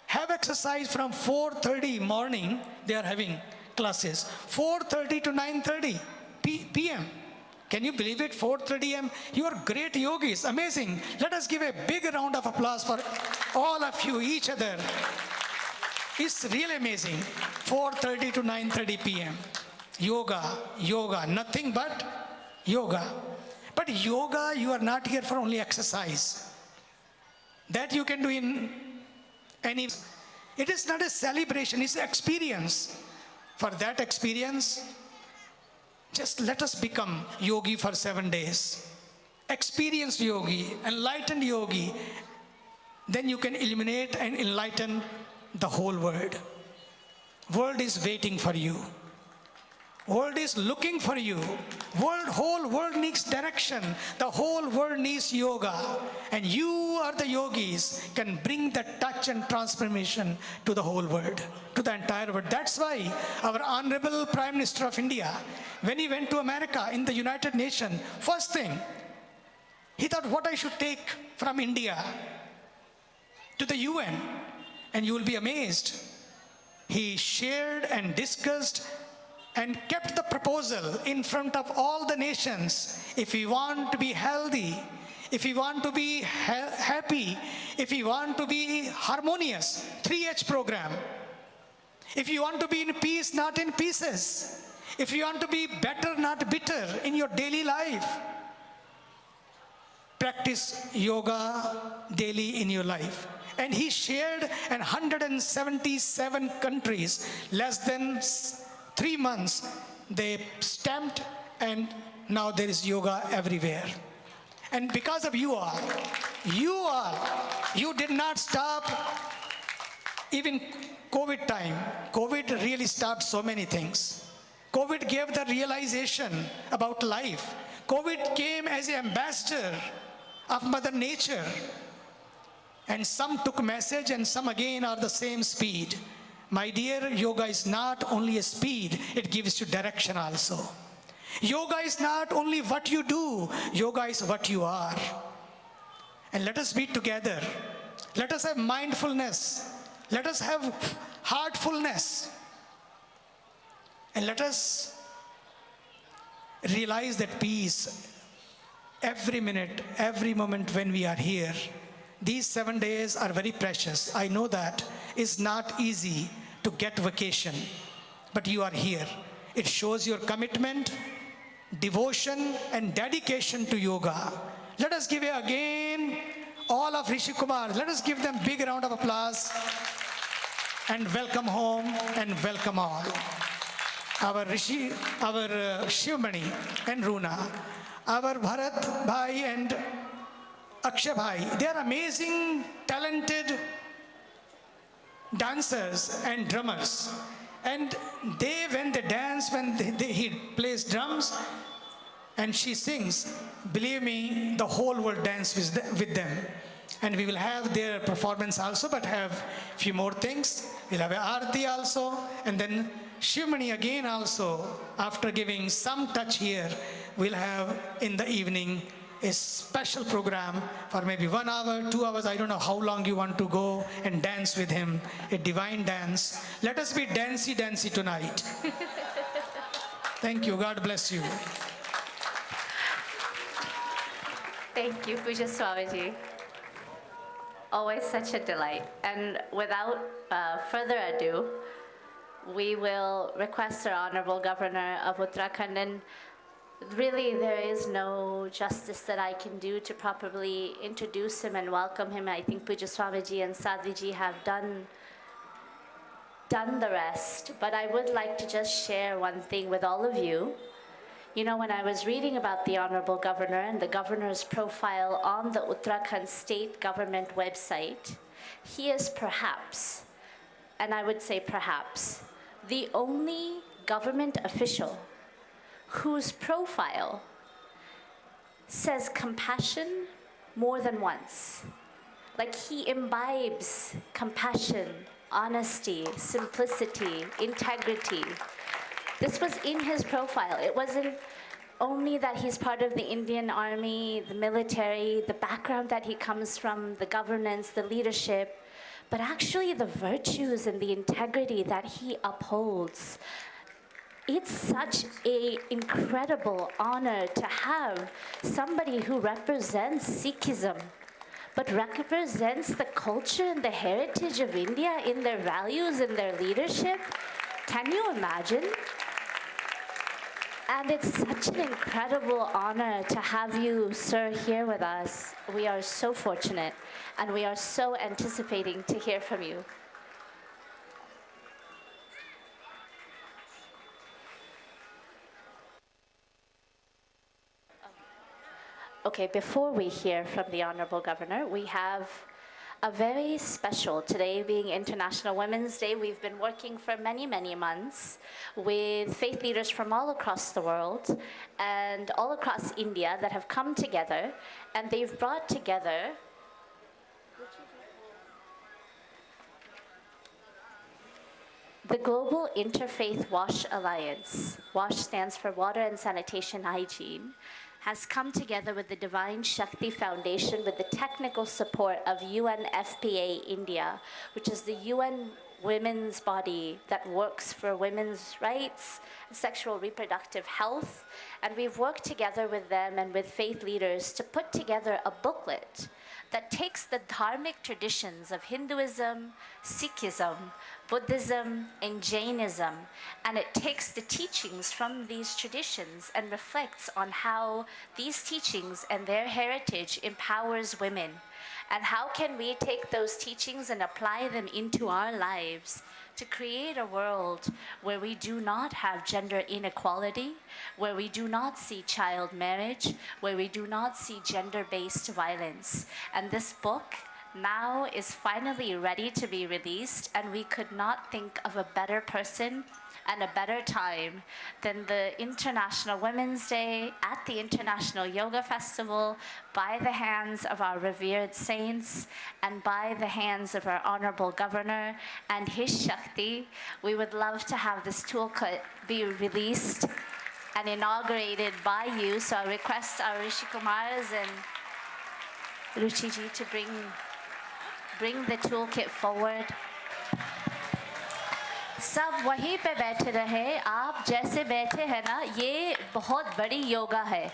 Have exercise from 4:30 morning, they are having classes, 4:30 to 9:30 p.m. Can you believe it? 4:30 a.m. You are great yogis, amazing. Let us give a big round of applause for all of you, each other. It's really amazing. 4:30 to 9:30 p.m. Yoga, nothing but yoga. But yoga, you are not here for only exercise. That you can do in any. It is not a celebration, it's an experience. For that experience, just let us become yogi for 7 days. Experienced yogi, enlightened yogi. Then you can illuminate and enlighten the whole world. World is waiting for you. World is looking for you. Whole world needs direction. The whole world needs yoga. And you are the yogis, can bring the touch and transformation to the whole world, to the entire world. That's why our Honorable Prime Minister of India, when he went to America in the United Nations, first thing, he thought, what I should take from India to the UN? And you will be amazed. He shared and discussed and kept the proposal in front of all the nations. If we want to be healthy, if we want to be happy, if we want to be harmonious, 3H program. If you want to be in peace, not in pieces. If you want to be better, not bitter in your daily life, practice yoga daily in your life. And he shared in 177 countries, less than 3 months, they stamped, and now there is yoga everywhere. And because of you all, you did not stop even COVID time. COVID really stopped so many things. COVID gave the realization about life. COVID came as an ambassador of Mother Nature. And some took message and some again are the same speed. My dear, yoga is not only a speed, it gives you direction also. Yoga is not only what you do, yoga is what you are. And let us be together. Let us have mindfulness. Let us have heartfulness. And let us realize that peace every minute, every moment when we are here. These 7 days are very precious. I know that it's not easy to get vacation, but you are here. It shows your commitment, devotion, and dedication to yoga. Let us give again all of Rishi Kumar. Let us give them big round of applause and welcome home and welcome all. Our Rishi, our Shivmani and Runa, our Bharat Bhai and Akshay Bhai, they are amazing, talented dancers and drummers. And they, when they dance, he plays drums and she sings, believe me, the whole world dances with them. And we will have their performance also, but have few more things. We'll have an Aarti also, and then Shivmani again also, after giving some touch here, we'll have in the evening a special program for maybe 1 hour, 2 hours, I don't know how long you want to go and dance with him, a divine dance. Let us be dancey tonight. Thank you, God bless you. Thank you, Pujya Swamiji. Always such a delight. And without further ado, we will request our Honorable Governor of Uttarakhand, and really there is no justice that I can do to properly introduce him and welcome him. I think Pujya Swamiji and Sadhviji have done the rest. But I would like to just share one thing with all of you. You know, when I was reading about the Honorable Governor and the Governor's profile on the Uttarakhand state government website, he is perhaps, and I would say perhaps, the only government official whose profile says compassion more than once. Like he imbibes compassion, honesty, simplicity, integrity. This was in his profile. It wasn't only that he's part of the Indian Army, the military, the background that he comes from, the governance, the leadership, but actually the virtues and the integrity that he upholds. It's such an incredible honor to have somebody who represents Sikhism, but represents the culture and the heritage of India in their values and their leadership. Can you imagine? And it's such an incredible honor to have you, sir, here with us. We are so fortunate, and we are so anticipating to hear from you. Okay, before we hear from the Honorable Governor, we have a very special, today being International Women's Day. We've been working for many, many months with faith leaders from all across the world and all across India that have come together, and they've brought together the Global Interfaith WASH Alliance. WASH stands for Water and Sanitation Hygiene, has come together with the Divine Shakti Foundation with the technical support of UNFPA India, which is the UN women's body that works for women's rights and sexual reproductive health. And we've worked together with them and with faith leaders to put together a booklet that takes the dharmic traditions of Hinduism, Sikhism, Buddhism, and Jainism, and it takes the teachings from these traditions and reflects on how these teachings and their heritage empowers women. And how can we take those teachings and apply them into our lives to create a world where we do not have gender inequality, where we do not see child marriage, where we do not see gender-based violence. And this book now is finally ready to be released, and we could not think of a better person and a better time than the International Women's Day at the International Yoga Festival by the hands of our revered saints and by the hands of our Honorable Governor and his Shakti. We would love to have this toolkit be released and inaugurated by you. So I request our Rishi Kumars and Ruchiji to bring the toolkit forward. सब वहीं पे बैठे रहे, आप जैसे बैठे हैं ना, ये बहुत बड़ी योगा है.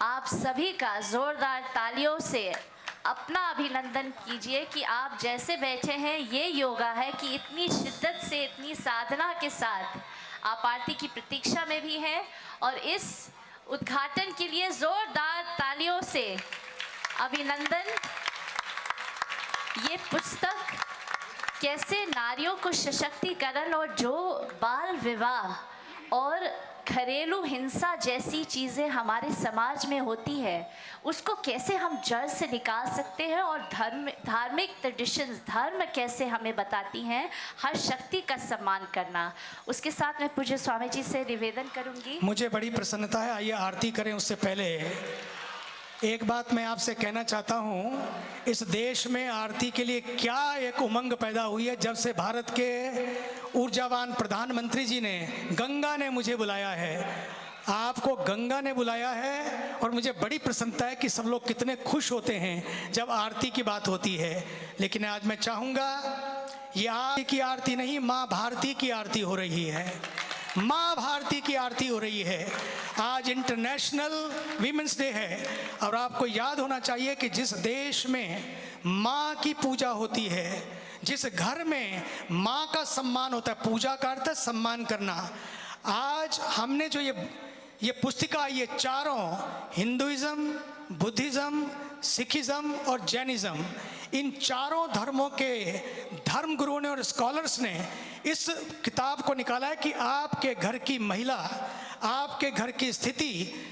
आप सभी का जोरदार तालियों से अपना अभिनंदन कीजिए कि आप जैसे बैठे हैं, ये योगा है कि इतनी शिद्दत से, इतनी साधना के साथ आप आरती की प्रतीक्षा में भी हैं, और इस उद्घाटन के लिए जोरदार तालियों से अभिनंदन. ये पुस्तक कैसे नारियों को सशक्तिकरण और जो बाल विवाह और घरेलू हिंसा जैसी चीज़ें हमारे समाज में होती है, उसको कैसे हम जड़ से निकाल सकते हैं, और धार्मिक ट्रेडिशंस, धर्म कैसे हमें बताती हैं हर शक्ति का सम्मान करना. उसके साथ मैं पूज्य स्वामी जी से निवेदन करूंगी. मुझे बड़ी प्रसन्नता है. आइए आरती करें. उससे पहले एक बात मैं आपसे कहना चाहता हूँ, इस देश में आरती के लिए क्या एक उमंग पैदा हुई है. जब से भारत के ऊर्जावान प्रधानमंत्री जी ने, गंगा ने मुझे बुलाया है, आपको गंगा ने बुलाया है, और मुझे बड़ी प्रसन्नता है कि सब लोग कितने खुश होते हैं जब आरती की बात होती है. लेकिन आज मैं चाहूँगा, ये आरती की आरती नहीं, माँ भारती की आरती हो रही है. माँ भारती की आरती हो रही है. आज इंटरनेशनल वीमेंस डे है, और आपको याद होना चाहिए कि जिस देश में माँ की पूजा होती है, जिस घर में माँ का सम्मान होता है, पूजा का अर्थ है सम्मान करना. आज हमने जो ये पुस्तिका, ये चारों हिंदुइज्म, बुद्धिज्म, सिखिज्म और जैनिज्म, इन चारों धर्मों के धर्म गुरुओं ने और स्कॉलर्स ने इस किताब को निकाला है कि आपके घर की महिला आपके घर की स्थिति,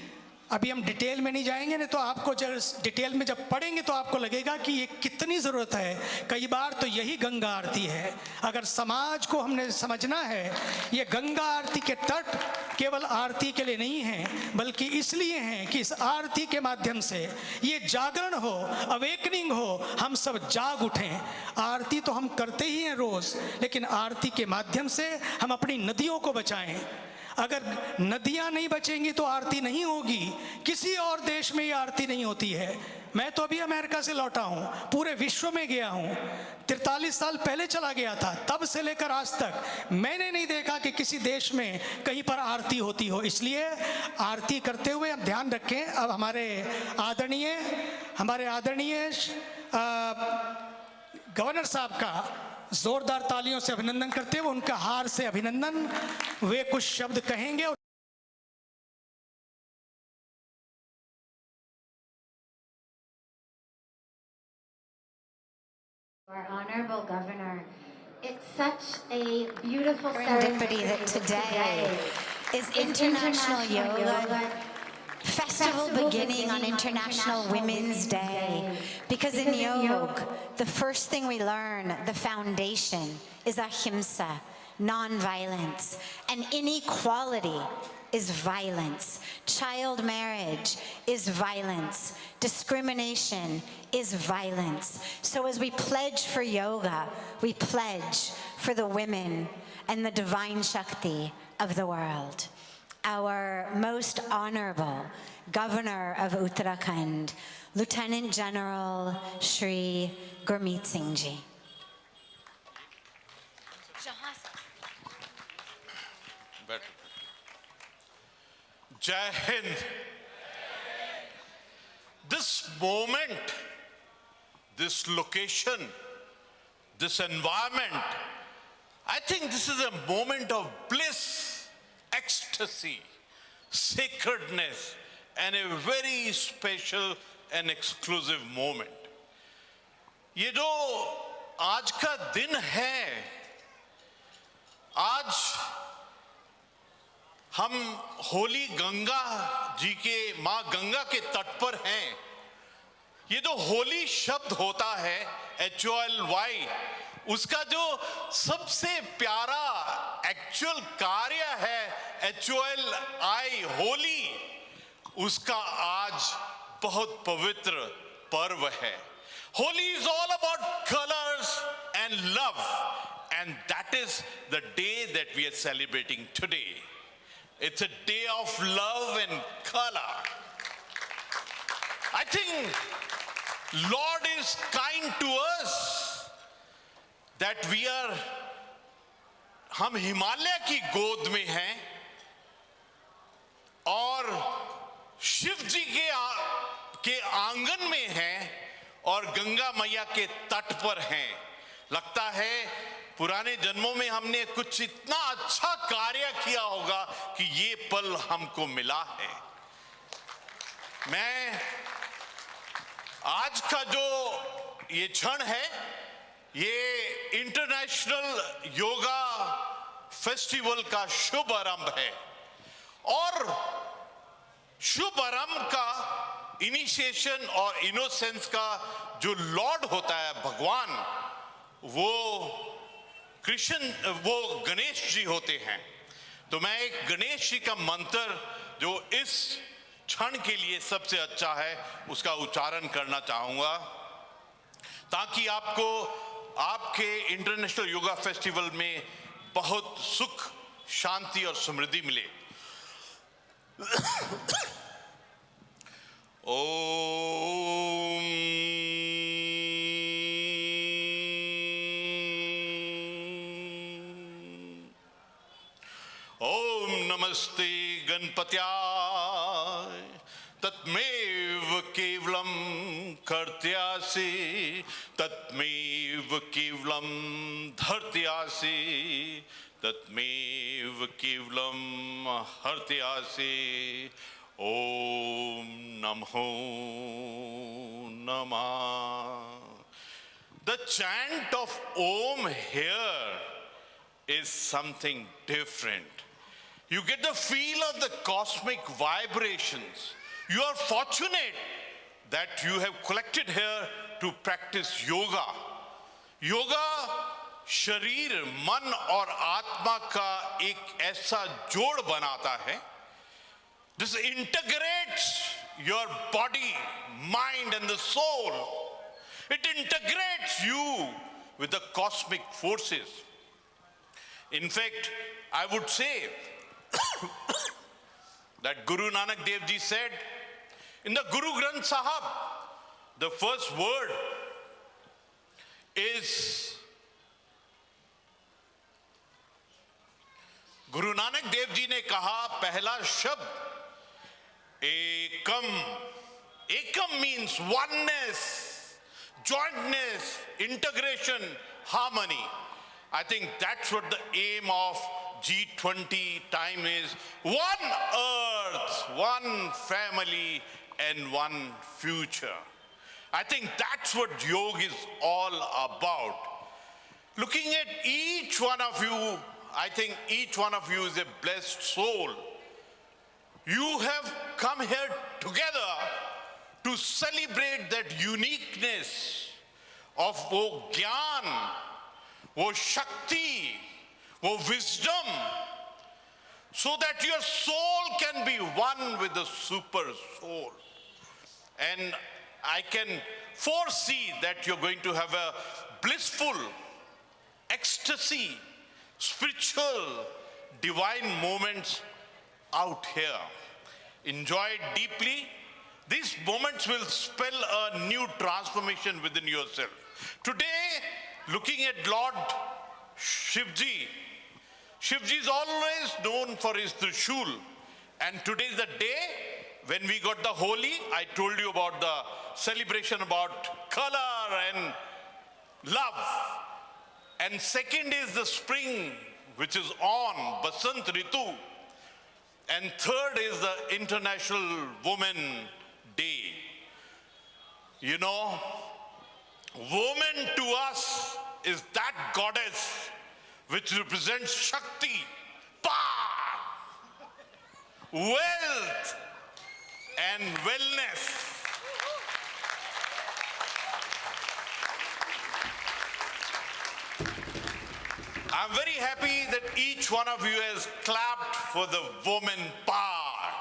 अभी हम डिटेल में नहीं जाएंगे ना, तो आपको जब डिटेल में जब पढ़ेंगे तो आपको लगेगा कि ये कितनी ज़रूरत है। कई बार तो यही गंगा आरती है। अगर समाज को हमने समझना है, ये गंगा आरती के तट केवल आरती के लिए नहीं हैं, बल्कि इसलिए हैं कि इस आरती के माध्यम से ये जागरण हो, अवेकनिंग हो, हम सब जाग उठें। आरती तो हम करते ही हैं रोज़, लेकिन आरती के माध्यम से हम अपनी नदियों को बचाएं। अगर नदियां नहीं बचेंगी तो आरती नहीं होगी। किसी और देश में ये आरती नहीं होती है। मैं तो अभी अमेरिका से लौटा हूँ, पूरे विश्व में गया हूँ, 43 साल पहले चला गया था, तब से लेकर आज तक मैंने नहीं देखा कि किसी देश में कहीं पर आरती होती हो। इसलिए आरती करते हुए हम ध्यान रखें। अब हमारे आदरणीय गवर्नर साहब का जोरदार तालियों से अभिनंदन करते हुए, उनका हार से अभिनंदन, वे कुछ शब्द कहेंगे। Our Honorable Governor, it's such a beautiful Serendipity that today is International Yoga Festival beginning on International Women's Day. Because in yoga, the first thing we learn, the foundation, is ahimsa, non-violence, and inequality is violence. Child marriage is violence. Discrimination is violence. So as we pledge for yoga, we pledge for the women and the divine Shakti of the world. Our most honorable Governor of Uttarakhand, Lieutenant General Shri Gurmit Singh Ji. Jai Hind. This moment, this location, this environment, I think this is a moment of bliss, ecstasy, sacredness, and a very special and exclusive moment. ये जो आज का दिन है, आज हम होली गंगा जी के, माँ गंगा के तट पर हैं। ये जो होली शब्द होता है, HOLY, उसका जो सबसे प्यारा एक्चुअल कार्य है HOLI, होली, उसका आज बहुत पवित्र पर्व है। Holi is all about colors and love, and that is the day that we are celebrating today. It's a day of love and color. I think Lord is kind to us that हम हिमालय की गोद में हैं और शिव जी के आंगन में हैं और गंगा मैया के तट पर हैं। लगता है पुराने जन्मों में हमने कुछ इतना अच्छा कार्य किया होगा कि ये पल हमको मिला है। मैं आज का जो ये क्षण है, ये इंटरनेशनल योगा फेस्टिवल का शुभ आरंभ है और शुभ आरंभ का इनिशिएशन और इनोसेंस का जो लॉर्ड होता है भगवान, वो गणेश जी होते हैं। तो मैं एक गणेश जी का मंत्र जो इस क्षण के लिए सबसे अच्छा है उसका उच्चारण करना चाहूंगा ताकि आपको आपके इंटरनेशनल योगा फेस्टिवल में बहुत सुख, शांति और समृद्धि मिले। ओम ओम नमस्ते गणपत्याय तत्मेव केवलम कर्त्यासि तत्मेव केवलम धर्त्यासि तत्मेव केवलम हर्त्यासि। ओम नमो नमः। The chant of Om here is something different. You get the feel of the cosmic vibrations. You are fortunate that you have collected here to practice yoga. Yoga शरीर मन और आत्मा का एक ऐसा जोड़ बनाता है. This integrates your body, mind and the soul. It integrates you with the cosmic forces. In fact, I would say that Guru Nanak Dev Ji said in the Guru Granth Sahib, the first word is Guru Nanak Dev Ji ne kaha pehla shabd ekam. Ekam means oneness, jointness, integration, harmony. I think that's what the aim of G20 time is. One earth, one family and one future. I think that's what yoga is all about. Looking at each one of you, I think each one of you is a blessed soul. You have come here together to celebrate that uniqueness of wo gyan, wo shakti, wo wisdom, so that your soul can be one with the super soul. And I can foresee that you're going to have a blissful ecstasy, spiritual, divine moments out here. Enjoy it deeply. These moments will spell a new transformation within yourself. Today, looking at Lord Shivji, Shivji is always known for his Trishul. And today is the day when we got the Holi. I told you about the celebration about color and love. And second is the spring, which is on, Basant Ritu. And third is the International Women Day. You know, woman to us is that goddess which represents Shakti, power, wealth, and wellness. I'm very happy that each one of you has clapped for the woman power.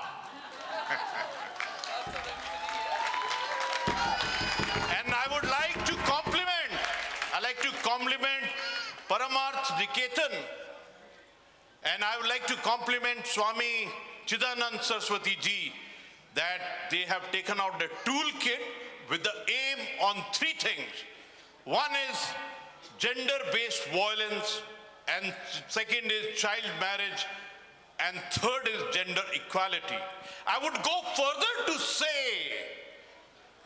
And I would like to compliment Parmarth Niketan. And I would like to compliment Swami Chidanand Saraswatiji that they have taken out the toolkit with the aim on three things. One is gender-based violence, and second is child marriage, and third is gender equality. I would go further to say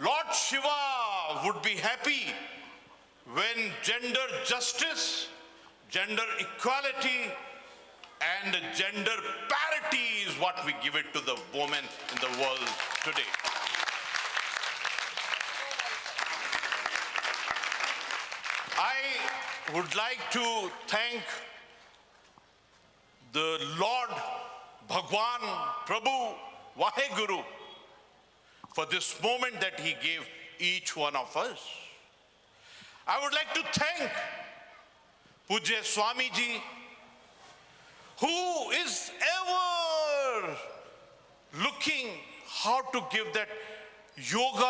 Lord Shiva would be happy when gender justice, gender equality, and gender parity is what we give it to the women in the world today. I would like to thank the Lord Bhagwan Prabhu Vaheguru for this moment that he gave each one of us. I would like to thank Pujya Swamiji, who is ever looking how to give that yoga,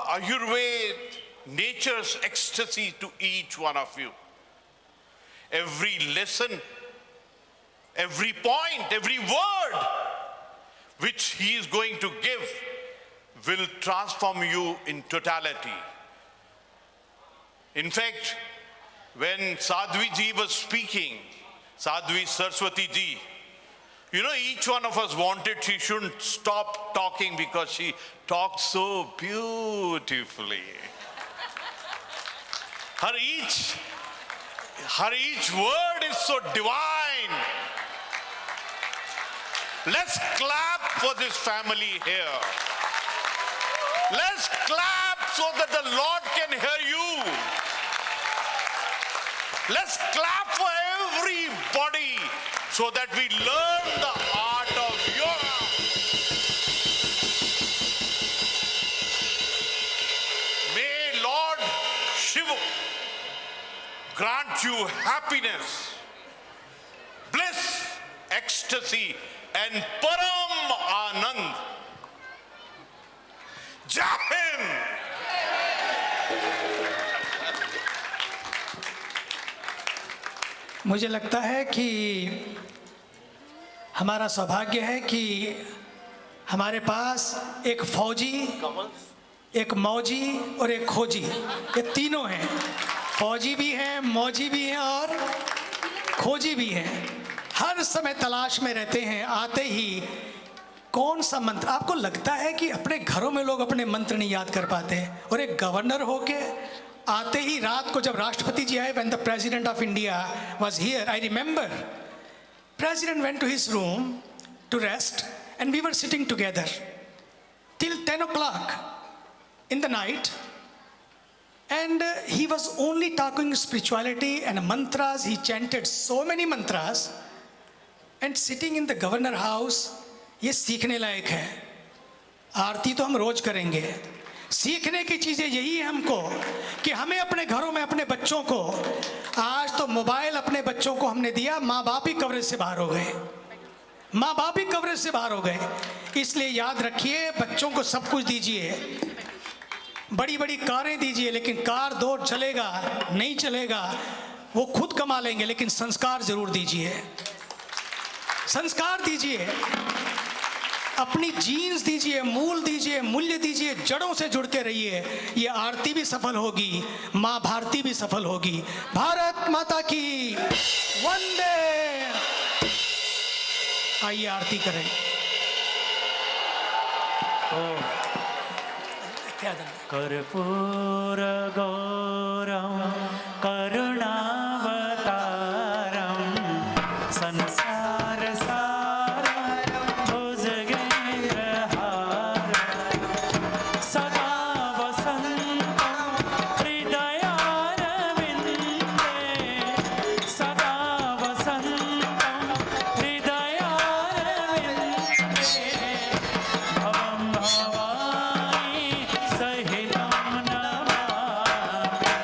Ayurveda, nature's ecstasy to each one of you. Every lesson, every point, every word which he is going to give will transform you in totality. In fact, when Sadhvi ji was speaking, Sadhvi Saraswati ji, you know, each one of us wanted she shouldn't stop talking because she talked so beautifully. Her each word is so divine. Let's clap for this family here. Let's clap so that the Lord can hear you. Let's clap for everybody so that we learn the art grant you happiness, bliss, ecstasy, and Param Anand. Jai Hind! मुझे लगता है कि हमारा सौभाग्य है कि हमारे पास एक फौजी, एक मौजी और एक खोजी, ये तीनों हैं। फौजी भी हैं, मौजी भी हैं और खोजी भी हैं। हर समय तलाश में रहते हैं, आते ही कौन सा मंत्र। आपको लगता है कि अपने घरों में लोग अपने मंत्र नहीं याद कर पाते, और एक गवर्नर होके आते ही रात को जब राष्ट्रपति जी आए, when the president of India was here, I remember president went to his room to rest and we were sitting together till 10 o'clock in the night, and he was only talking spirituality and mantras. He chanted so many mantras, and sitting in the governor house, ये सीखने लायक है। आरती तो हम रोज करेंगे, सीखने की चीजें यही है हमको कि हमें अपने घरों में अपने बच्चों को, आज तो मोबाइल अपने बच्चों को हमने दिया, माँ बाप ही कवरेज से बाहर हो गए, माँ बाप ही कवरेज से बाहर हो गए। इसलिए याद रखिए, बच्चों को सब कुछ दीजिए, बड़ी बड़ी कारें दीजिए, लेकिन कार दौड़ चलेगा नहीं चलेगा, वो खुद कमा लेंगे, लेकिन संस्कार जरूर दीजिए, संस्कार दीजिए, अपनी जीन्स दीजिए, मूल दीजिए, मूल्य दीजिए, जड़ों से जुड़ के रहिए। ये आरती भी सफल होगी, माँ भारती भी सफल होगी। भारत माता की वंदे। आइए आरती करें। क्या कर्पूर गौरम करुणावतारम संसार सारम भुजगेन्द्रहारम सदा वसन्तं हृदयारविन्दे सदा वसन्तं हृदयारविन्दे भवं भवानी सहितं Namami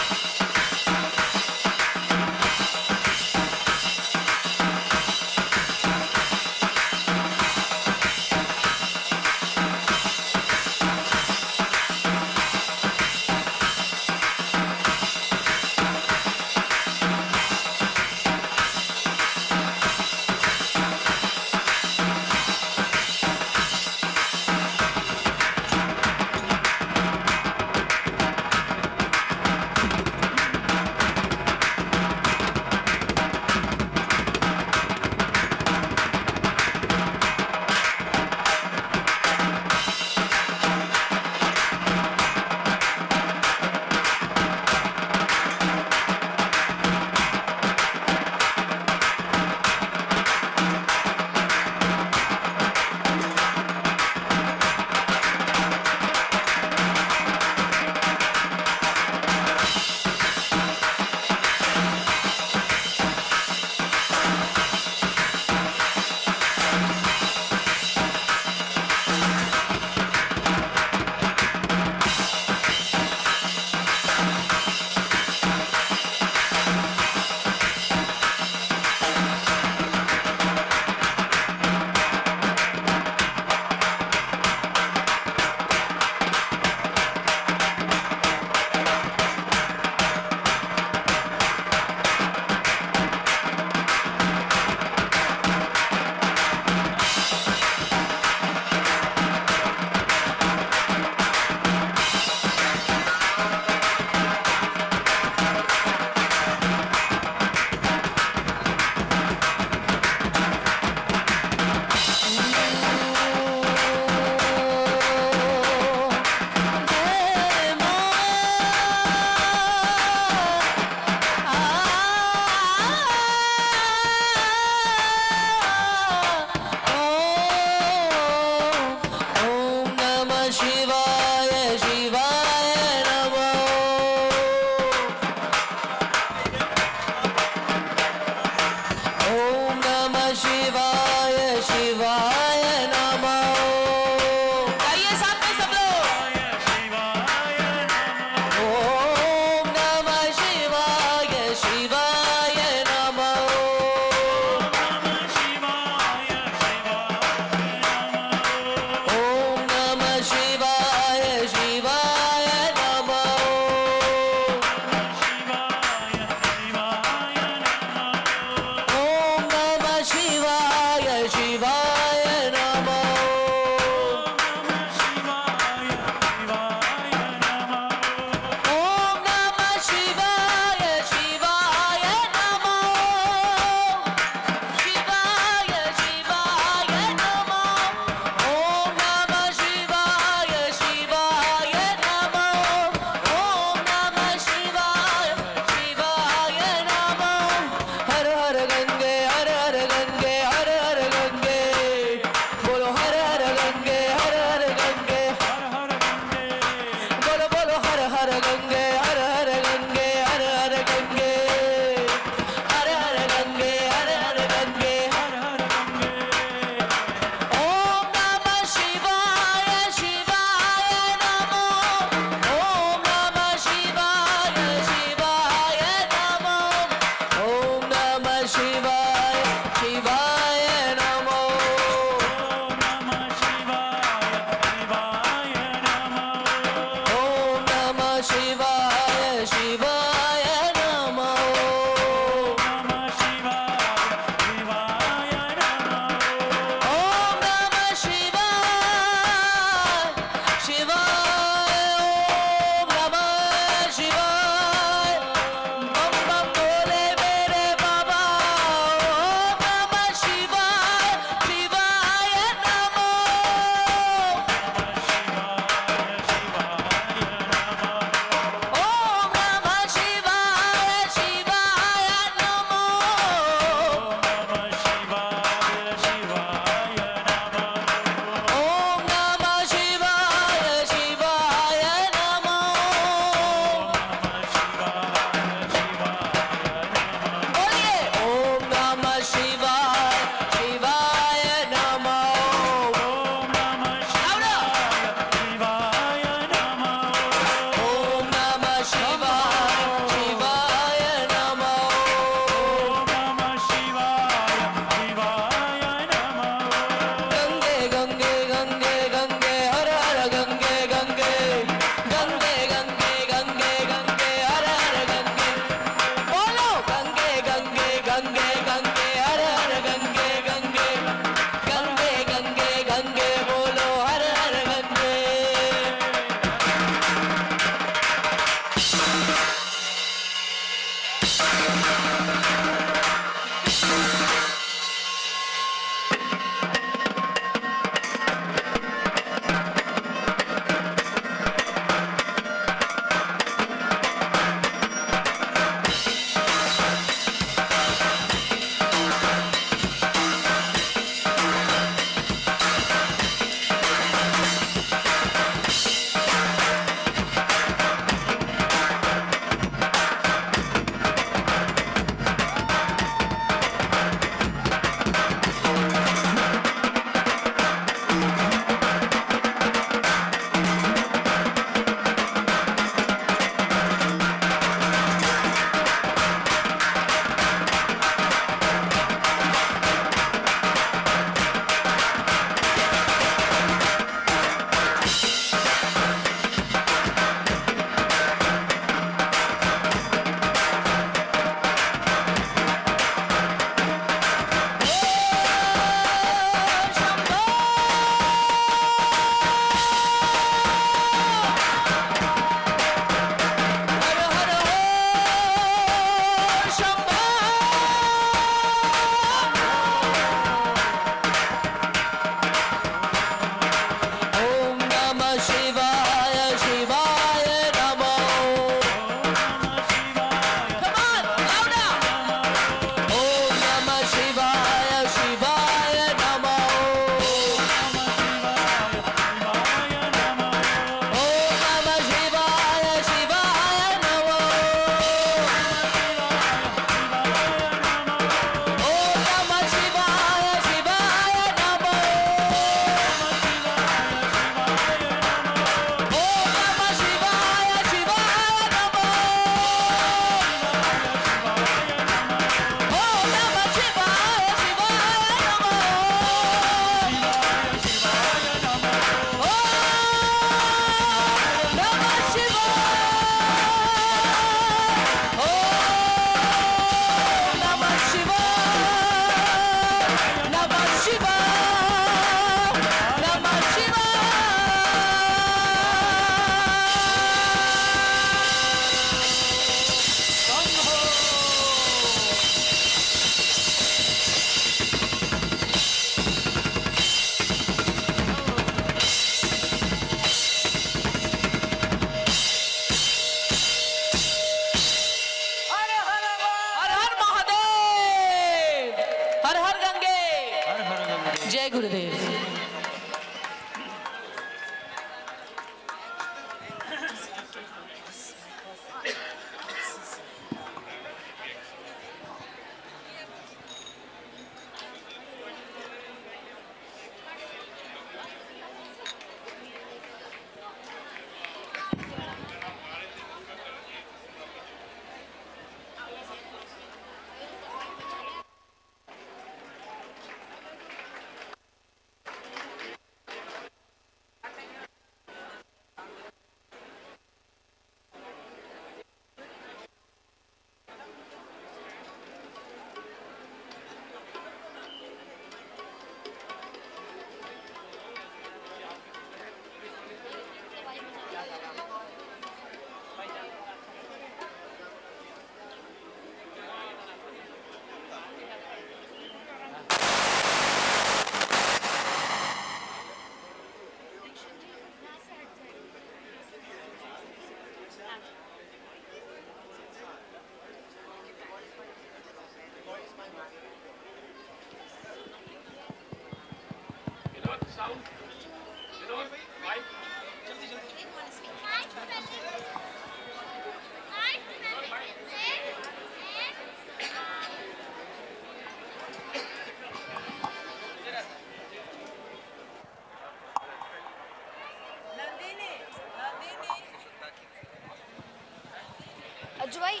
अजवाई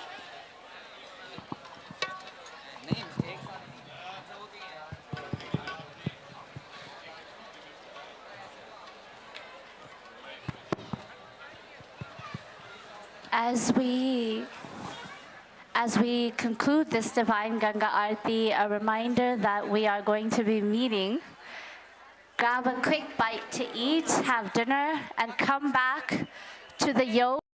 As we conclude this divine Ganga Aarti, a reminder that we are going to be meeting. Grab a quick bite to eat, have dinner, and come back to the yoga.